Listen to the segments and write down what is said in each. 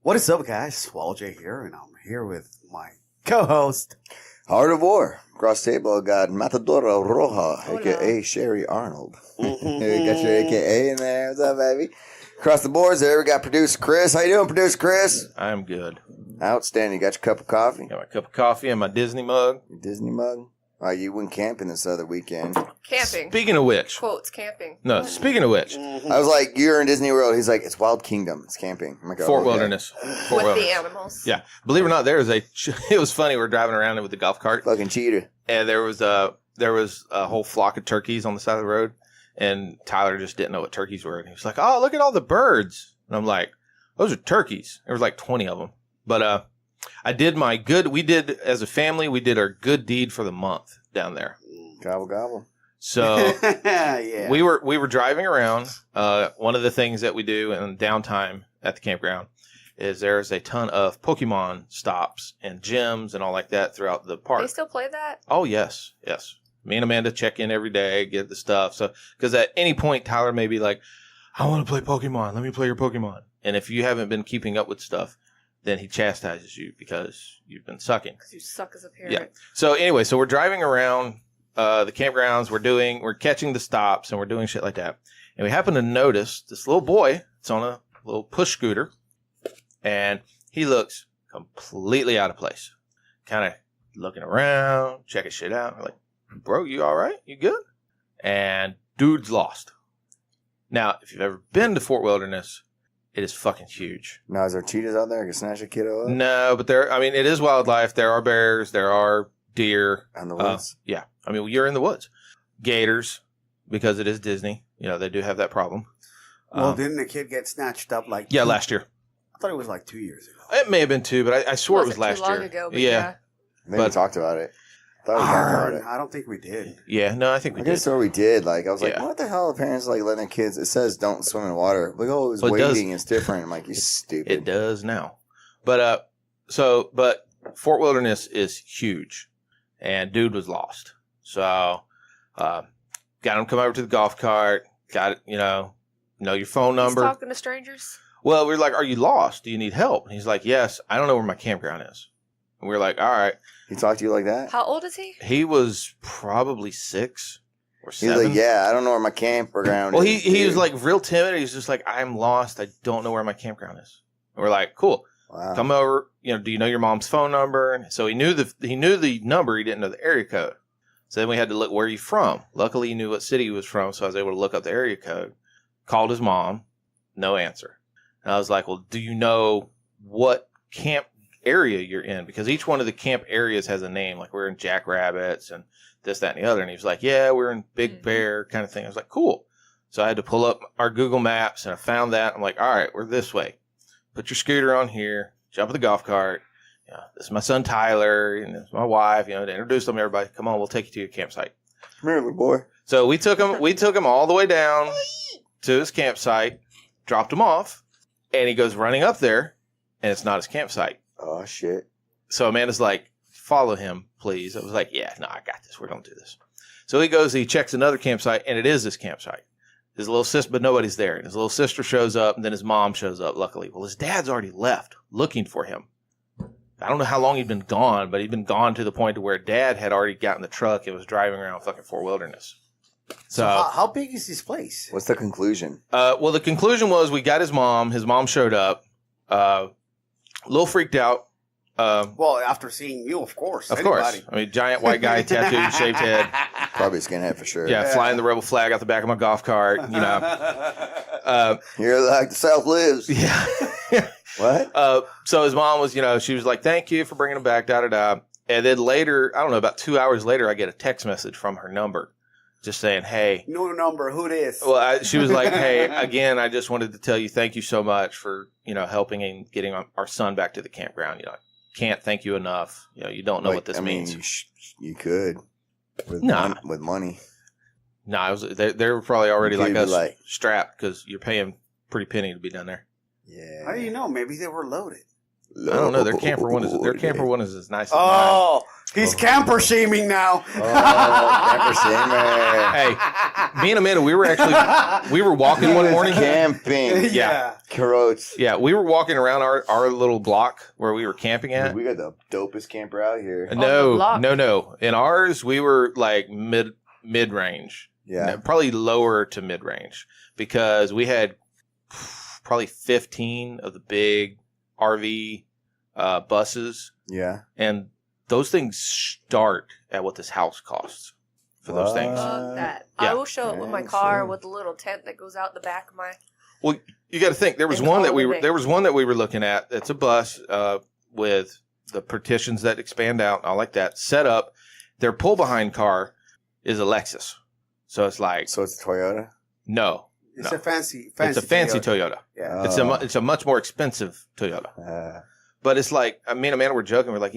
What is up, guys? Swallow J here, and I'm here with my co-host. Heart of War. Cross table, I got Matadora Roja, a.k.a. Sherry Arnold. You got your a.k.a. in there. What's up, baby? Across the boards there, we got producer Chris. How you doing, producer Chris? I'm good. Outstanding. You got your cup of coffee? Got my cup of coffee and my Disney mug. Your Disney mug? Oh, you went camping this other weekend. Camping. Speaking of which. Quotes, camping. No, speaking of which. I was like, you're in Disney World. He's like, it's Wild Kingdom. It's camping. I'm like, oh, Fort okay. Wilderness. With the animals. Yeah. Believe it or not, it was funny. We were driving around with the golf cart. Fucking cheater. And there was a whole flock of turkeys on the side of the road. And Tyler just didn't know what turkeys were. And he was like, oh, look at all the birds. And I'm like, those are turkeys. There was like 20 of them. But we did, as a family, we did our good deed for the month down there. Gobble, gobble. So Yeah. we were driving around. One of the things that we do in downtime at the campground is there's a ton of Pokemon stops and gyms and all like that throughout the park. They still play that? Oh, yes. Me and Amanda check in every day, get the stuff. So, because at any point, Tyler may be like, I want to play Pokemon. Let me play your Pokemon. And if you haven't been keeping up with stuff, then he chastises you because you've been sucking. Because you suck as a parent. Yeah. So anyway, we're driving around the campgrounds. We're catching the stops and we're doing shit like that. And we happen to notice this little boy. It's on a little push scooter. And he looks completely out of place. Kind of looking around, checking shit out. We're like, bro, you all right? You good? And dude's lost. Now, if you've ever been to Fort Wilderness, it is fucking huge. Now, is there cheetahs out there? I can snatch a kiddo up? No, but it is wildlife. There are bears. There are deer. In the woods? Yeah. You're in the woods. Gators, because it is Disney. They do have that problem. Well, didn't the kid get snatched up Yeah, last year. I thought it was like 2 years ago. It may have been 2, but I swore it was last too long year. ago, but yeah. Maybe we talked about it. Thought we talked about it. I don't think we did. Yeah, no, I think we I did. guess we did. Like, I was like, Yeah. what the hell are parents like letting their kids? It says don't swim in water. Like, oh, it was Well, it does. wading. It's different. I'm like, you stupid. It does now. But Fort Wilderness is huge, and dude was lost. So got him come over to the golf cart. Got it, know your phone He's number. talking to strangers? Well, we were like, are you lost? Do you need help? And he's like, yes, I don't know where my campground is. And we were like, all right. He talked to you like that? How old is he? He was probably 6 or 7. He's like, yeah, I don't know where my campground Well, is. he was dude. like real timid. He's just like, I'm lost. I don't know where my campground is. And we're like, cool. Wow. Come over. Do you know your mom's phone number? And so he knew the number. He didn't know the area code. So then we had to look, where are you from? Luckily, he knew what city he was from. So I was able to look up the area code. Called his mom. No answer. And I was like, well, do you know what camp area you're in? Because each one of the camp areas has a name. Like, we're in Jackrabbits and this, that, and the other. And he was like, yeah, we're in Big Bear kind of thing. I was like, cool. So I had to pull up our Google Maps, and I found that. I'm like, all right, we're this way. Put your scooter on here. Jump in the golf cart. This is my son Tyler, and this is my wife. To introduce them to everybody. Come on, we'll take you to your campsite. Come here, little boy. So we took him all the way down to his campsite, dropped him off, and he goes running up there, and it's not his campsite. Oh, shit. So Amanda's like, follow him, please. I was like, yeah, no, I got this. We're going to do this. So he checks another campsite, and it is his campsite. His little sister, but nobody's there. And his little sister shows up, and then his mom shows up, luckily. Well, his dad's already left looking for him. I don't know how long he'd been gone, but he'd been gone to the point to where Dad had already gotten the truck and was driving around fucking Fort Wilderness. So how big is this place? What's the conclusion? Well, the conclusion was we got his mom. His mom showed up. A little freaked out. Well, after seeing you, of course. Of Anybody. course. Giant white guy, tattooed, shaved head. Probably a skinhead for sure. Yeah, flying the rebel flag out the back of my golf cart. You're like the South lives. Yeah. What? So his mom was, she was like, thank you for bringing him back, da-da-da. And then later, I don't know, about 2 hours later, I get a text message from her number just saying, hey. No number. Who this? Well, she was like, hey, again, I just wanted to tell you thank you so much for, helping and getting our son back to the campground. I can't thank you enough. You don't know what this means. You could. With money. No, they were probably already like us like, strapped because you're paying pretty penny to be down there. Yeah. How do you know? Maybe they were loaded. I don't know. Their camper one is as nice as mine. Oh, He's camper shaming now. Camper shamer. Hey, me and Amanda, we were walking one morning. Camping. Yeah. Carrots. Yeah, we were walking around our little block where we were camping at. We got the dopest camper out here. No, block? no. In ours, we were like mid range. Yeah. No, probably lower to mid range because we had probably 15 of the big RV buses, Yeah. and those things start at what this house costs for those things. Love that. Yeah. I will show it with my Yeah, car sure. with the little tent that goes out the back of my. Well, you got to think there was And one call that it we a were day. there was one that we were looking at. It's a bus with the partitions that expand out, all like that. Set up. Their pull behind car is a Lexus, so it's like So it's a Toyota? no, It's no. a fancy It's a fancy Toyota. Yeah. It's a much more expensive Toyota. But it's like, me and Amanda were joking. We're like,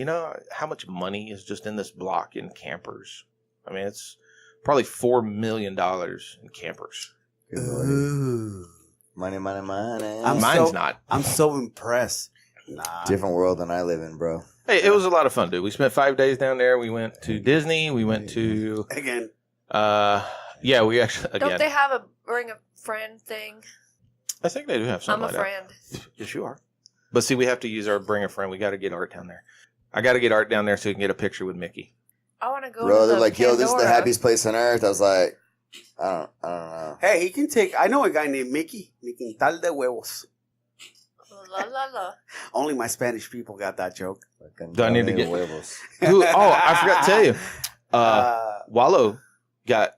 how much money is just in this block in campers? I mean, it's probably $4 million in campers. Good lord. Ooh. Money. Mine's not. I'm so impressed. Nah. Different world than I live in, bro. Hey, it was a lot of fun, dude. We spent 5 days down there. We went to Disney. We went to, Again. we actually, Don't again, they have a bring a friend thing? I think they do have I'm something a like friend. that. Yes, you are. But see, we have to use our bring a friend. We got to get Art down there. I got to get Art down there so we can get a picture with Mickey. I want to go. Bro, to they're the like, yo, this is the Pandora. happiest place on earth. I was like, I don't know. Hey, he can take. I know a guy named Mickey. Mi quintal de huevos. La la la. Only my Spanish people got that joke. Do I need to get- huevos? Who? Oh, I forgot to tell you. Wallow got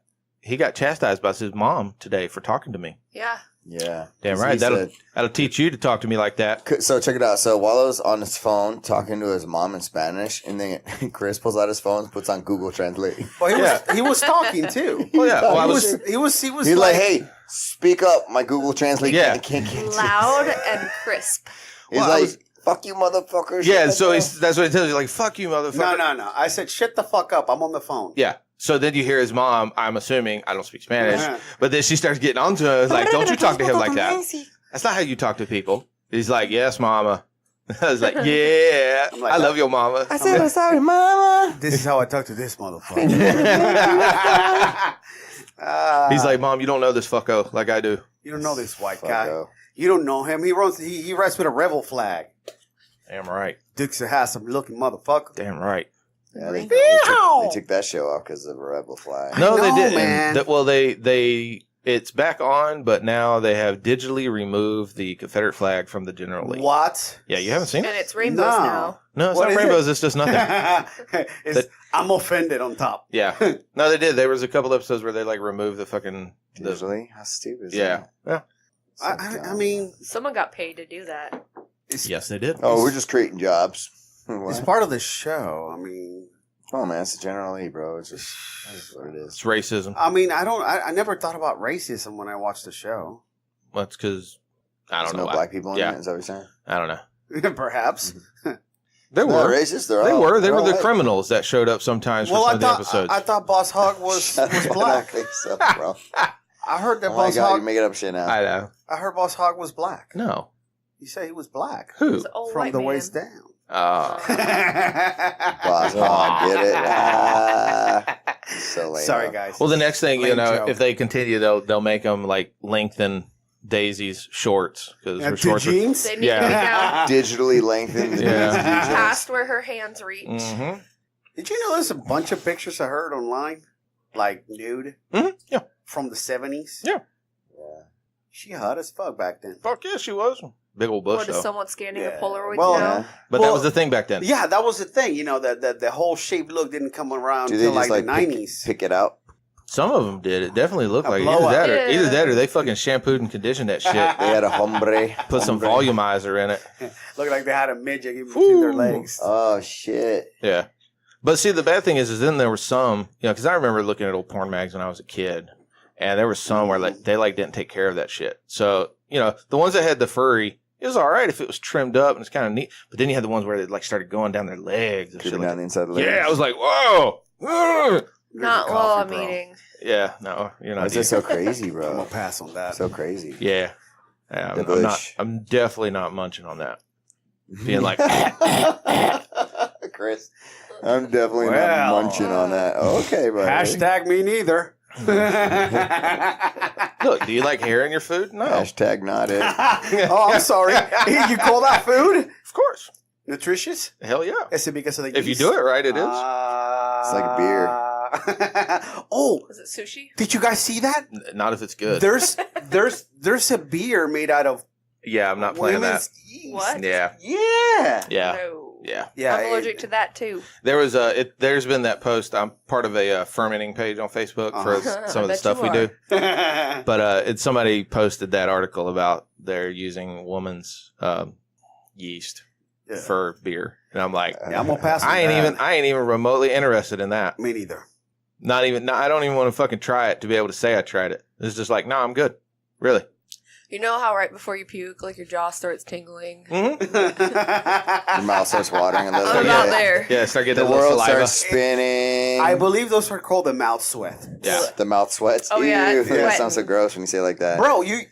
chastised by his mom today for talking to me. Yeah. Yeah. Damn 'Cause right. he That'll said- that'll teach you to talk to me like that. So check it out. So Wallow's on his phone talking to his mom in Spanish, and then Chris pulls out his phone and puts on Google Translate. But he was talking too. Well, yeah. Well, I he was. was He's like, hey, speak up. My Google Translate Yeah. can't get you. Loud and crisp. He's Well, I like, was- fuck you, motherfucker. Yeah. Shut So the that's what he tells you. Like, fuck you, motherfucker. No. I said, shut the fuck up. I'm on the phone. Yeah. So then you hear his mom. I'm assuming I don't speak Spanish, Yeah. but then she starts getting onto him. It's like, don't you talk to him like that? That's not how you talk to people. He's like, yes, mama. I was like, yeah, I'm like, I love your mama. I said, I'm sorry, mama. This is how I talk to this motherfucker. He's like, mom, you don't know this fucko like I do. you don't know this white guy. Fucko. You don't know him. He runs. He rides with a rebel flag. Damn right. Dukes of Hassam looking motherfucker. Damn right. Yeah, they Meow. took that show off because of a rebel flag. No, I they know, didn't. man. Well, they it's back on, but now they have digitally removed the Confederate flag from the General Lee. What? Yeah, you haven't seen And it? it's rainbows No. now. No, it's What not is rainbows. It's just nothing. I'm offended on top. Yeah. No, they did. There was a couple episodes where they like removed the fucking. Usually, how stupid is Yeah. Yeah. that? I mean, Someone got paid to do that. it's, Yes, they did. Oh, we're just creating jobs. it's What? part of the show. I mean, Oh man, it's a General Lee, bro. It's just that's what it It's is. racism. I never thought about racism when I watched the show. Well, it's because I There's don't know. no why. black people in Yeah. it. Is that what you're saying? I don't know. Perhaps. There They're not were. racist. They were. They were the criminals. criminals that showed up sometimes for Well, some I of the thought episodes. I thought Boss Hog was I don't black. think so, bro. I heard that Oh my Boss god, you're Hog. making up shit now. I know. I heard Boss Hog was black. No. You say he was black Who? It's an old from white the man. waist down. Oh. Boss Hog, get it? So lame. Sorry, bro. guys. Well, the next thing, Lame know, joke. if they continue, they'll make them like lengthen Daisy's shorts because her the shorts are. jeans. They need Yeah. to be down Digitally lengthened. Yeah. past where her hands reach. Mm-hmm. Did you know there's a bunch of pictures I heard online, like nude, Yeah. from the 70s? Yeah. Yeah. She hot as fuck back then. Fuck yeah, she was. Big old bush What is though. someone scanning Yeah. a Polaroid Well, now? Yeah. But Well, that was the thing back then. Yeah, that was the thing. You know, the whole shape look didn't come around Do they until just like the like 90s. pick it out? Some of them did. It definitely looked A like blowout. either that or Yeah. they fucking shampooed and conditioned that shit. They had a hombre. Put some Hombre. volumizer in it. Looked like they had a midget in between their Ooh. legs. Oh shit. Yeah. But see, the bad thing is then there were some, because I remember looking at old porn mags when I was a kid, and there were some where like they like didn't take care of that shit. So, the ones that had the furry, it was all right if it was trimmed up and it's kind of neat. But then you had the ones where they like started going down their legs and shit. Creeping Like down the inside of the legs. yeah, I was like, whoa. Ugh. Not Coffee, while I'm bro. eating. Yeah, no, you're Why not. is that so crazy, I'm bro? gonna pass on that. So crazy. Yeah. The I'm not. bush. I'm definitely not munching on that. Being like, Chris. I'm definitely Well. not munching on that. Okay, buddy. Hashtag me neither. Look, do you like hair in your food? No. Hashtag not it. Oh, I'm sorry. You call that food? Of course. Nutritious? Hell yeah. Is it because of the If you yeast? do it right, it is. It's like a beer. Oh, Was it sushi? did you guys see that? Not if it's good. There's a beer made out of Yeah, I'm not playing that. women's yeast. What? Yeah. Yeah. Yeah. No. Yeah. Yeah. I'm allergic to that too. There was there's been that post. I'm part of a fermenting page on Facebook for Uh-huh. some of the I bet stuff you we are. do. But somebody posted that article about they're using woman's yeast Yeah. for beer, and I'm like, Yeah, I'm gonna pass. on I ain't that. even remotely interested in that. Me neither. I don't even want to fucking try it to be able to say I tried it. It's just like, no, I'm good. Really. You know how right before you puke, like your jaw starts tingling? Mm-hmm. Your mouth starts watering a little I'm bit. about there. Yeah, start The getting that little world saliva. starts spinning. I believe those are called the mouth sweat. Yeah. The mouth sweats. Oh, yeah, Ew, it's that sweating. sounds so gross when you say it like that. Bro, you're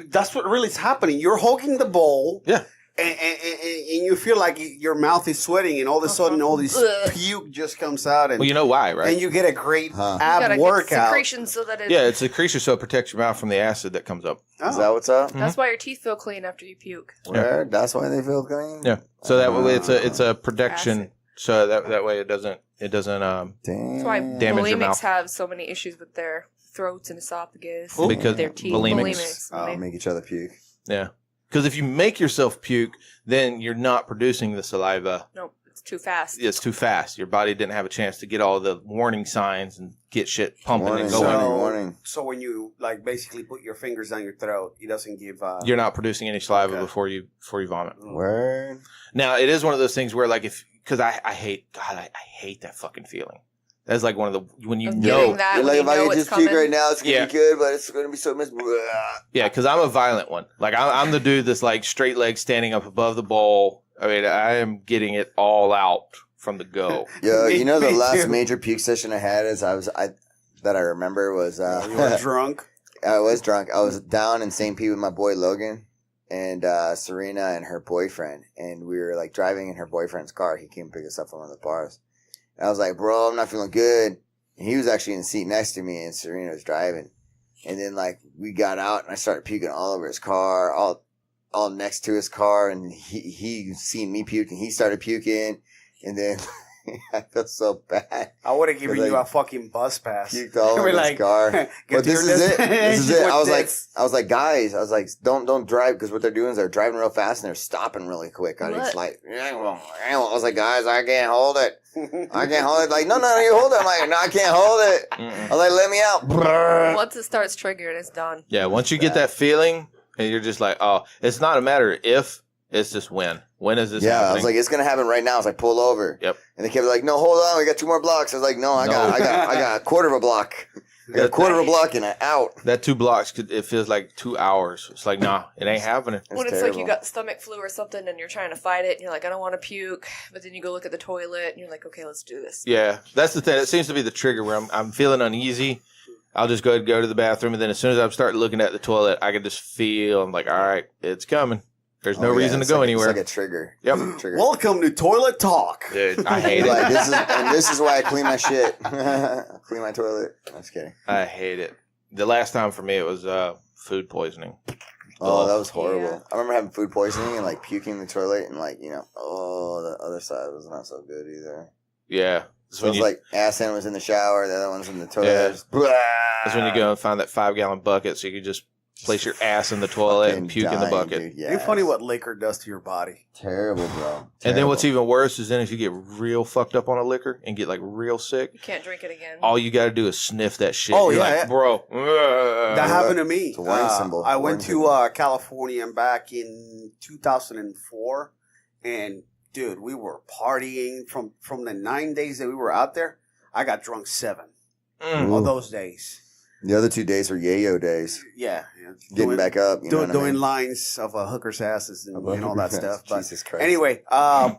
that's what really is happening. You're holding the bowl. Yeah. And you feel like your mouth is sweating, and all of a sudden, all this Ugh. puke just comes out, and Well, you know why, right? and you get a great Huh. You gotta ab get workout. secretion so that it. Yeah, it's a creature so it protects your mouth from the acid that comes up. Is that what's up? That's why your teeth feel clean after you puke. Where? That's why they feel clean? Yeah. So that way it's a protection. Acid. So that way it doesn't Damn. That's why Damage your mouth. bulimics have so many issues with their throats and esophagus. Well, because their teeth. bulimics- Oh, make each other puke. Yeah. Because if you make yourself puke, then you're not producing the saliva. Nope, it's too fast. It's too fast. Your body didn't have a chance to get all the warning signs and get shit pumping Warning, and So, going. warning. so when you like basically put your fingers down your throat, it doesn't give. You're not producing any saliva Okay. before you vomit. Word. Now it is one of those things where because I hate that fucking feeling. That's like one of the when you Of know. getting that You're when like, you if I know could it's just puke coming. right now, it's going to Yeah. be good, but it's going to be so miserable. Yeah, because I'm a violent one. Like I'm the dude that's like straight legs standing up above the bowl. I mean, I am getting it all out from the go. Yo, Me- you know the me last too. major puke session I had is that I remember was you were drunk. I was drunk. I was down in St. Pete with my boy Logan and Serena and her boyfriend, and we were like driving in her boyfriend's car. He came pick us up from one of the bars. And I was like, bro, I'm not feeling good. And he was actually in the seat next to me, and Serena was driving. And then like we got out, and I started puking all over his car, all next to his car, and he seen me puking. He started puking, and then I felt so bad. I would have given Like, you a fucking bus pass. Puked all over We're his like, car. get But to this your is it. This is it. destination I was with like, guys, don't drive, because what they're doing is they're driving real fast and they're stopping really quick on each What? light. I was like, guys, I can't hold it. I can't hold it. Like, no, you hold it. I'm like, no, I can't hold it. Mm-mm. I was like, let me out. Brrr. Once it starts triggering, it's done. Yeah, once you get that feeling, and you're just like, oh, it's not a matter of if, it's just when. When is this Yeah, happening? I was like, it's gonna happen right now. I was like, pull over. Yep. And they kept like, no, hold on, we got 2 more blocks. I was like, no, I got a quarter of a block. I got a quarter of a block and I'm out. that 2 blocks, it feels like 2 hours. It's like, nah, it ain't happening. When it's terrible. like you got stomach flu or something and you're trying to fight it and you're like, I don't want to puke, but then you go look at the toilet and you're like, okay, let's do this. Yeah, that's the thing. It seems to be the trigger where I'm feeling uneasy. I'll just go ahead and go to the bathroom, and then as soon as I start looking at the toilet, I can just feel, I'm like, all right, it's coming. There's no Oh, yeah, reason to it's go like, anywhere. It's like a trigger. Yep. Trigger. Welcome to Toilet Talk. Dude, I hate Like, it. this is why I clean my shit. Clean my toilet. I'm just kidding. I hate it. The last time for me, it was food poisoning. Oh, that was horrible. Yeah. I remember having food poisoning and like puking in the toilet and like, the other side was not so good either. Yeah. That's So it was like ass end was in the shower, the other one's in the toilet. Yeah. Just, blah. that's when you go and find that 5-gallon bucket so you can just place your ass in the toilet and Fucking puke in the dying, bucket. dude. Yeah, Ain't funny it's what liquor does to your body. terrible, bro. And then what's Terrible. even worse is then if you get real fucked up on a liquor and get like real sick, You can't drink it again. all you got to do is sniff that shit. Oh, You're yeah, like, yeah. bro. That happened to me. It's a warning symbol. I Warning went symbol. to California back in 2004, and dude, we were partying from the 9 days that we were out there. I got drunk 7 Mm. of those days. The other 2 days were yayo days. Yeah, Getting doing, back up. You know what I doing mean? lines of hookers' asses and all that stuff. But Jesus Christ. anyway, I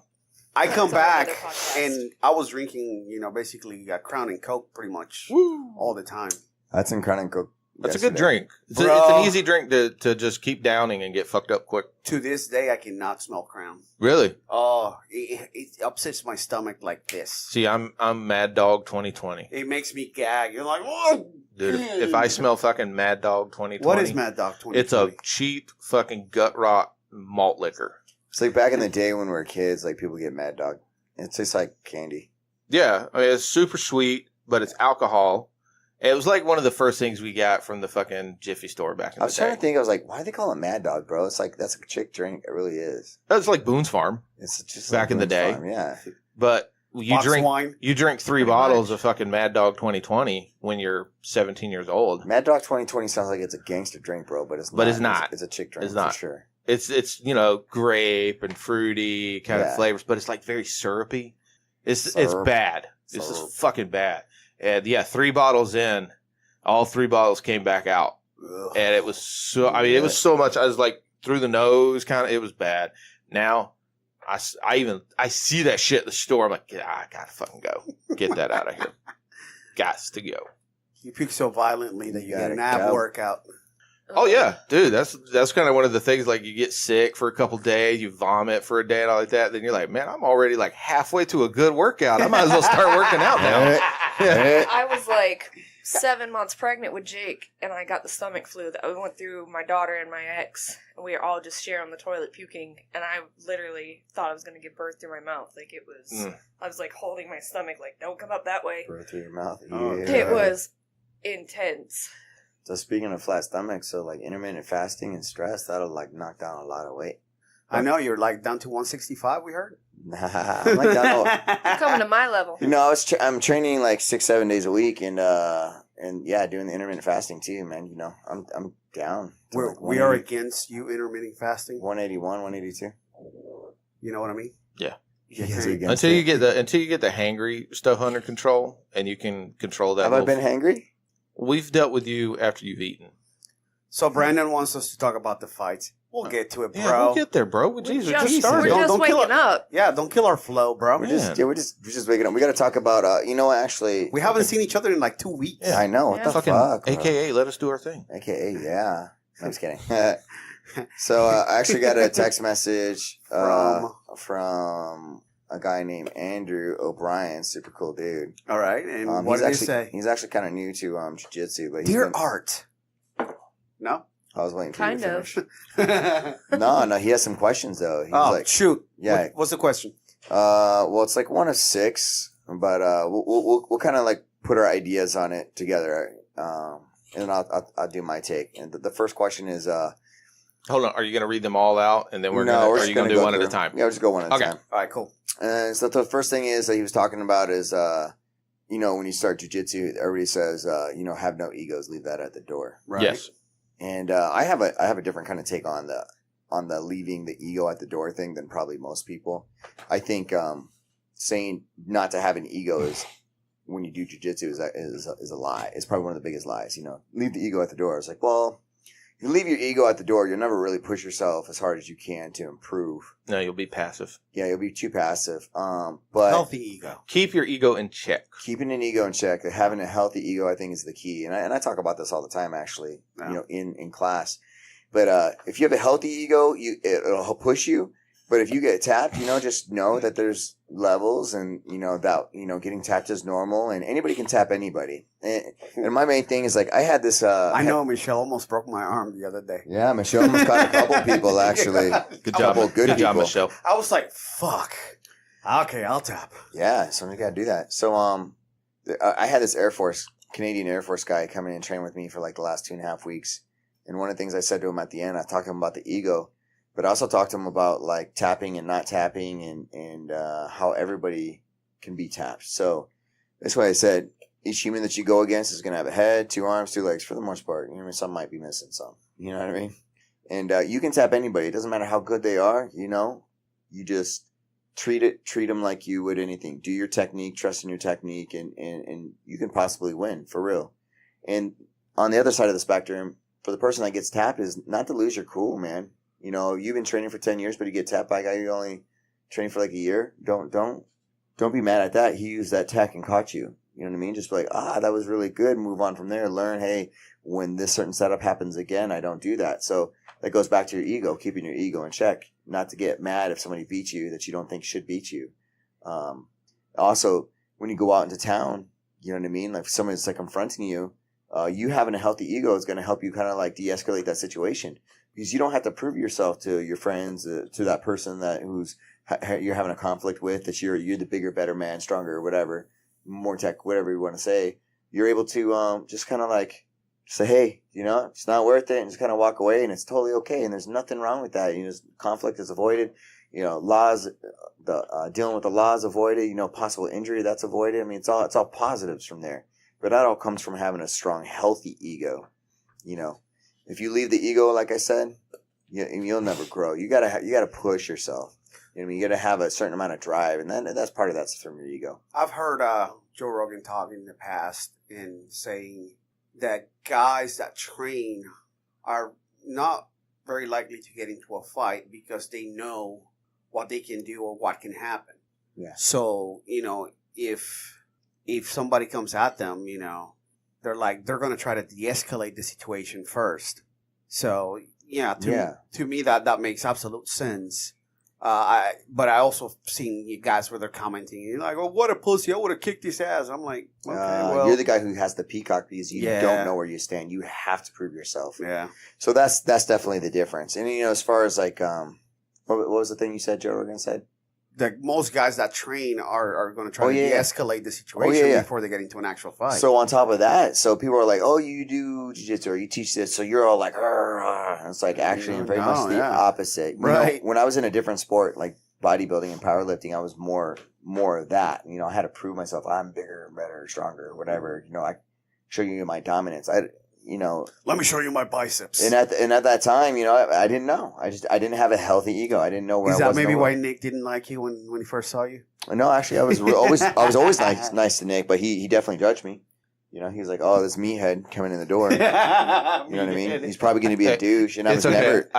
come That's back another podcast. and I was drinking, basically Crown and Coke pretty much Woo. all the time. That's in Crown and Coke That's a good yesterday. drink. It's an easy drink to just keep downing and get fucked up quick. To this day, I cannot smell Crown. Really? Oh, it upsets my stomach like this. See, I'm Mad Dog 2020. It makes me gag. You're like, whoa. Dude, if I smell fucking Mad Dog 2020. What is Mad Dog 2020? It's a cheap fucking gut rot malt liquor. It's like back in the day when we were kids, like people get Mad Dog. It tastes like candy. Yeah, I mean, it's super sweet, but it's alcohol. It was like one of the first things we got from the fucking Jiffy store back in the day. I was trying to think. I was like, why do they call it Mad Dog, bro? It's like, that's a chick drink. It really is. That's like Boone's Farm. It's just Back like in the day. Farm, yeah. But you Box drink wine. you drink 3 Pretty bottles much. of fucking Mad Dog 2020 when you're 17 years old. Mad Dog 2020 sounds like it's a gangster drink, bro, but it's not. But it's not. It's a chick drink It's not. for sure. It's grape and fruity kind of flavors, but it's like very syrupy. It's bad. It's just fucking bad. And yeah, 3 bottles in, all 3 bottles came back out. Ugh. And it was so, I mean, it was so much, I was like through the nose kind of, it was bad. Now, I see that shit at the store. I'm like, I gotta fucking go. Get that out of here. Gots to go. You puke so violently that you get an gotta ab go. workout. Oh yeah, dude, that's kind of one of the things. Like, you get sick for a couple days, you vomit for a day and all like that. Then you're like, man, I'm already like halfway to a good workout. I might as well start working out now. I was like 7 months pregnant with Jake, and I got the stomach flu that I went through my daughter and my ex, and we were all just sharing the toilet puking, and I literally thought I was going to give birth through my mouth. Like, it was, I was like holding my stomach, like, don't come up that way. Birth through your mouth. Oh, Yeah. It was intense. So speaking of flat stomach, so like intermittent fasting and stress, that'll like knock down a lot of weight. I know you're like down to 165. We heard. Nah, I'm like down. You're coming to my level. You know, I'm training like 6-7 days a week, and yeah, doing the intermittent fasting too, man. You know, I'm down. to, like, We are 180 against you intermittent fasting. 181, 182. You know what I mean? Yeah. Yes, against Until it. you get the hangry stuff under control, and you can control that. Have I been hangry? We've dealt with you after you've eaten. So Brandon wants us to talk about the fights. We'll get to it, bro. Yeah, we'll get there, bro. Jesus, We're just started. Don't just kill waking up. Yeah, don't kill our flow, bro. We're just waking up. We got to talk about. You know what? Actually, We haven't seen each other in like 2 weeks. I know what Yeah. the Fucking fuck. bro. AKA, let us do our thing. AKA, yeah. I'm just kidding. So I actually got a text message from a guy named Andrew O'Brien, super cool dude. All right, and what did they say? He's actually kind of new to jiu-jitsu, but he's Dear been- Art. No? I was waiting for Kind you to of. finish. Oh, No, he has some questions though. He's like, shoot. yeah. What's the question? Well, it's like 1 of 6, but we'll kind of like put our ideas on it together, and then I'll do my take. And the first question is, Hold on, are you going to read them all out, and then are just you going to do one at a time? Yeah, we'll just go one at Okay. a time. All right, cool. So the first thing is that he was talking about is, you know, when you start jujitsu, everybody says, you know, have no egos, leave that at the door. Right. Yes. And I have a different kind of take on the leaving the ego at the door thing than probably most people. I think saying not to have an ego is when you do jujitsu is a lie. It's probably one of the biggest lies. You know, leave the ego at the door. It's like, well, if you leave your ego at the door, you'll never really push yourself as hard as you can to improve. No, you'll be passive. Yeah, you'll be too passive. But Healthy ego. Keep your ego in check. keeping an ego in check, having a healthy ego, I think is the key. And I talk about this all the time, actually, Yeah. you know, in class. But if you have a healthy ego, it'll push you. But if you get tapped, you know, just know that there's levels, and you know that getting tapped is normal, and anybody can tap anybody. And my main thing is like I had this. I know Michelle almost broke my arm the other day. Yeah, Michelle almost caught a couple people actually. Good job. Couple good Good job, people. Michelle. I was like, fuck. Okay, I'll tap. Yeah, somebody got to do that. So I had this Canadian Air Force guy come in and train with me for like the last 2.5 weeks. And one of the things I said to him at the end, I talked to him about the ego, but I also talked to him about like tapping and not tapping and how everybody can be tapped. So that's why I said each human that you go against is going to have a head, 2 arms, 2 legs for the most part. You know, some might be missing some. You know what I mean? And you can tap anybody. It doesn't matter how good they are. You know, you just treat them like you would anything. Do your technique, trust in your technique, and you can possibly win for real. And on the other side of the spectrum, for the person that gets tapped, is not to lose your cool, man. You know, you've been training for 10 years, but you get tapped by a guy who only trained for like a year. Don't be mad at that. He used that tech and caught you. You know what I mean? Just be like, that was really good. Move on from there. Learn, hey, when this certain setup happens again, I don't do that. So that goes back to your ego, keeping your ego in check. Not to get mad if somebody beats you that you don't think should beat you. Also, when you go out into town, you know what I mean? Like if somebody's like confronting you, you having a healthy ego is going to help you kind of like de-escalate that situation. Because you don't have to prove yourself to your friends, to that person that you're having a conflict with, that you're the bigger, better man, stronger, whatever, more tech, whatever you want to say. You're able to just kind of like say, hey, it's not worth it, and just kind of walk away, and it's totally okay, and there's nothing wrong with that. Conflict is avoided. Laws, dealing with the laws avoided. Possible injury that's avoided. I mean, it's all positives from there. But that all comes from having a strong, healthy ego. If you leave the ego, like I said, you'll never grow. You gotta push yourself. You gotta have a certain amount of drive, and then that's part of that's from your ego. I've heard Joe Rogan talk in the past and saying that guys that train are not very likely to get into a fight because they know what they can do or what can happen. Yeah. So if somebody comes at them, they're going to try to de-escalate the situation first. So, to me, that makes absolute sense. But I also seen guys where they're commenting, you're like, oh, what a pussy, I would have kicked his ass. I'm like, okay, well. You're the guy who has the peacock because you don't know where you stand. You have to prove yourself. Yeah. So that's definitely the difference. And, as far as like, what was the thing you said, Joe Rogan said? That most guys that train are going to try to de-escalate the situation before they get into an actual fight. So on top of that, so people are like, oh, you do jiu-jitsu or you teach this, so you're all like, and it's like actually very much the opposite. Right. When I was in a different sport, like bodybuilding and powerlifting, I was more of that. I had to prove myself. I'm bigger, better, stronger, whatever. I show you my dominance. Let me show you my biceps. And at that time, I didn't know. I didn't have a healthy ego. I didn't know where I was. Is that maybe why Nick didn't like you when he first saw you? No, actually, I was always nice to Nick, but he definitely judged me. He was like, "Oh, this meathead coming in the door." You know what I mean? He's probably going to be a douche, and I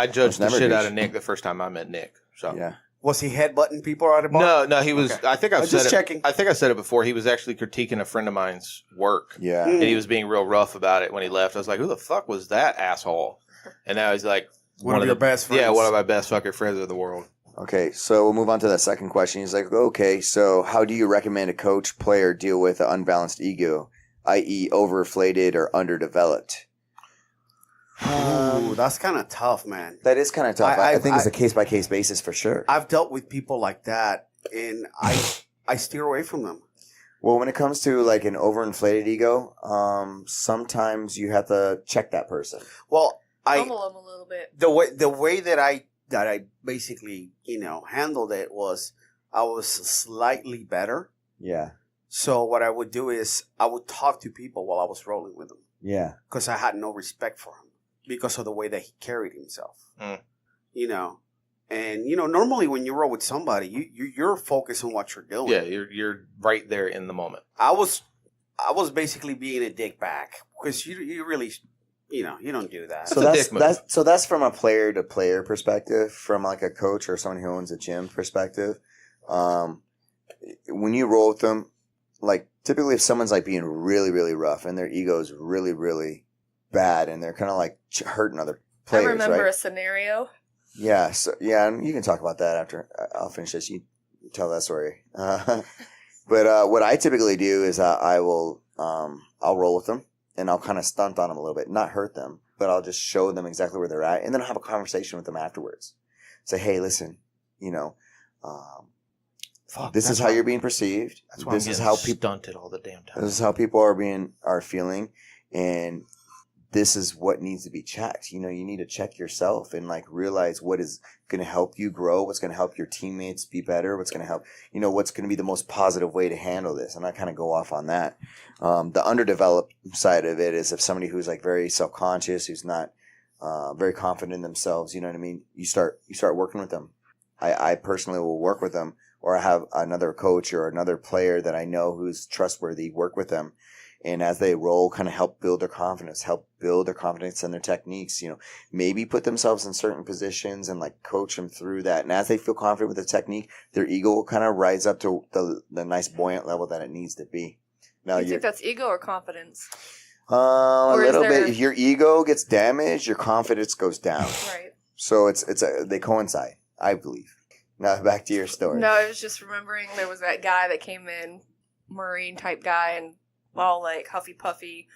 judged the shit out of Nick the first time I met Nick. So yeah. Was he headbutting people at a bar? No, he was. Okay. I think I said it before. He was actually critiquing a friend of mine's work. Yeah, and he was being real rough about it when he left. I was like, "Who the fuck was that asshole?" And now he's like, one of your best friends. Yeah, one of my best fucking friends in the world. Okay, so we'll move on to that second question. He's like, okay, so how do you recommend a coach, player deal with an unbalanced ego, i.e., overinflated or underdeveloped? Ooh, that's kind of tough, man. That is kind of tough. I think it's a case-by-case basis for sure. I've dealt with people like that, and I steer away from them. Well, when it comes to like an overinflated ego, sometimes you have to check that person. Well, humble them a little bit. The way that I basically handled it was I was slightly better. Yeah. So what I would do is I would talk to people while I was rolling with them. Yeah. Because I had no respect for him because of the way that he carried himself. And normally when you roll with somebody, you're focused on what you're doing. Yeah, you're right there in the moment. I was basically being a dick back because you really you don't do that. So that's from a player to player perspective, from like a coach or someone who owns a gym perspective. When you roll with them, like typically if someone's like being really, really rough and their ego is really, really bad and they're kind of like hurting other players, I remember right? a scenario. Yeah, and you can talk about that after I'll finish this. You tell that story. But what I typically do is I'll roll with them and I'll kind of stunt on them a little bit, not hurt them, but I'll just show them exactly where they're at, and then I'll have a conversation with them afterwards. Say, hey, listen, this is how you're being perceived. That's why this is how people stunted all the damn time. This is how people are feeling, and this is what needs to be checked. You need to check yourself and like realize what is going to help you grow, what's going to help your teammates be better, what's going to help, what's going to be the most positive way to handle this. And I kind of go off on that. The underdeveloped side of it is if somebody who's like very self-conscious, who's not very confident in themselves, you know what I mean? You start working with them. I personally will work with them, or I have another coach or another player that I know who's trustworthy, work with them. And as they roll, kind of help build their confidence in their techniques, maybe put themselves in certain positions and like coach them through that. And as they feel confident with the technique, their ego will kind of rise up to the nice buoyant level that it needs to be. Now you think that's ego or confidence? A little bit. If your ego gets damaged, your confidence goes down. Right. So they coincide, I believe. Now back to your story. No, I was just remembering there was that guy that came in, Marine type guy, and all like huffy puffy.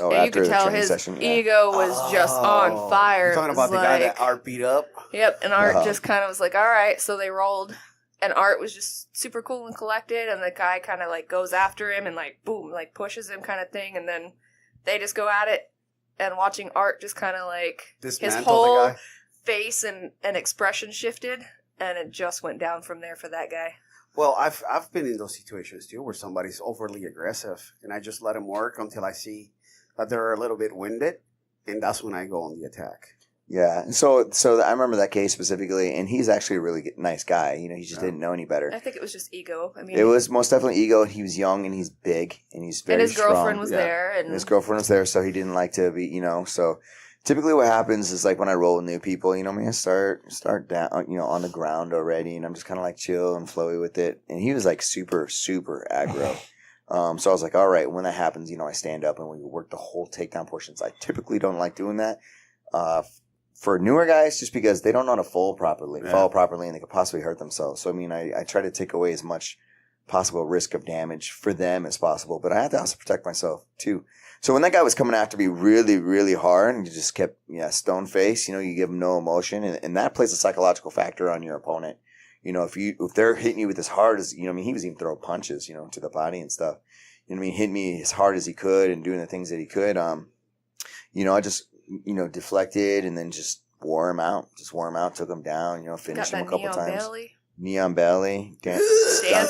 Oh, and you could tell his ego was just on fire. You're talking about the guy that Art beat up? Yep, and Art just kind of was like, all right, so they rolled. And Art was just super cool and collected, and the guy kind of like goes after him and like boom, like pushes him kind of thing, and then they just go at it. And watching Art just kind of like his whole face and expression shifted, and it just went down from there for that guy. Well, I've been in those situations too, where somebody's overly aggressive, and I just let them work until I see that they're a little bit winded, and that's when I go on the attack. Yeah, so I remember that case specifically, and he's actually a really nice guy. You know, he just didn't know any better. I think it was just ego. I mean, it was most definitely ego. He was young and he's big and he's very strong. And his girlfriend was there, and his girlfriend was there, so he didn't like to be. You know, so typically what happens is like when I roll with new people, you know, I start down, you know, on the ground already, and I'm just kind of like chill and flowy with it. And he was like super aggro. So I was like, all right, when that happens, you know, I stand up and we work the whole takedown portions. I typically don't like doing that. For newer guys, just because they don't know how to fall properly, and they could possibly hurt themselves. So, I mean, I try to take away as much possible risk of damage for them as possible, but I have to also protect myself too. So when that guy was coming after me really, really hard, and you just kept, stone face, you know, you give them no emotion, and that plays a psychological factor on your opponent. You know, if they're hitting you with as hard as, you know, I mean, he was even throwing punches, you know, to the body and stuff. You know what I mean? Hitting me as hard as he could and doing the things that he could. You know, I just, you know, deflected and then just wore him out. Took him down, you know, finished him a couple times. Neon belly. Dance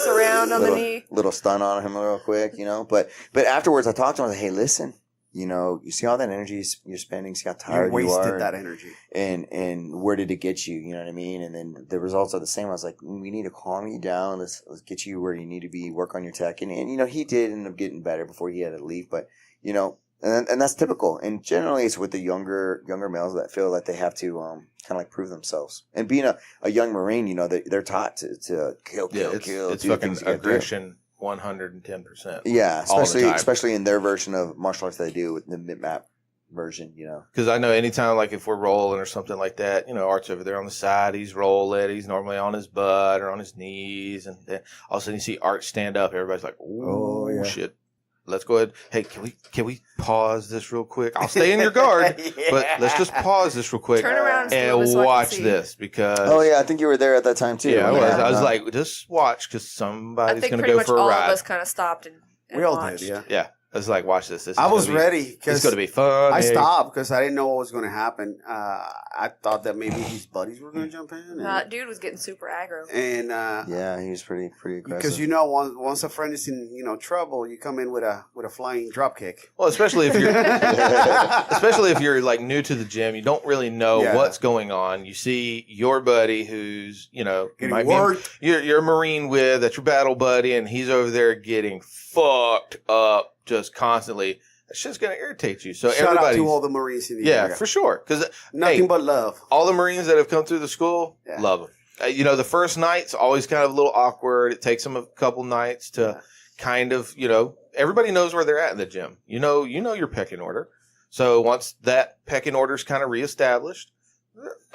around on the knee. Little stun on him real quick, you know. But afterwards I talked to him, I was like, hey, listen, you know, you see all that energy you're spending, see how tired you are. You wasted that energy. And where did it get you? You know what I mean? And then the results are the same. I was like, we need to calm you down. Let's get you where you need to be, work on your tech. And you know, he did end up getting better before he had to leave. But, you know, and that's typical. And generally it's with the younger males that feel like they have to kind of like prove themselves. And being a young Marine, you know, they're taught to kill. It's fucking aggression 110%. Yeah, especially in their version of martial arts that they do with the mid-map version, you know. Because I know anytime, like if we're rolling or something like that, you know, Art's over there on the side, he's rolling, he's normally on his butt or on his knees, and then all of a sudden you see Art stand up, everybody's like, shit. Let's go ahead. Hey, can we pause this real quick? I'll stay in your guard, but let's just pause this real quick. Turn around and watch this because. Oh yeah, I think you were there at that time too. Yeah, I was like, just watch because somebody's going to go for a ride. I think pretty much all of us kind of stopped and we all watched. did. Yeah. I was like, watch this. I was ready because it's going to be fun. I stopped because I didn't know what was going to happen. I thought that maybe his buddies were going to jump in. Dude was getting super aggro. And yeah, he was pretty aggressive. Because you know, once a friend is in trouble, you come in with a flying drop kick. Well, especially if you're like new to the gym, you don't really know what's going on. You see your buddy who's getting worked. You're a Marine that's your battle buddy, and he's over there getting fucked up. Just constantly, it's just going to irritate you. So shout out to all the Marines in the area. Yeah, for sure. Because nothing but love. All the Marines that have come through the school, love them. The first night's always kind of a little awkward. It takes them a couple nights to kind of, everybody knows where they're at in the gym. You know your pecking order. So once that pecking order is kind of reestablished,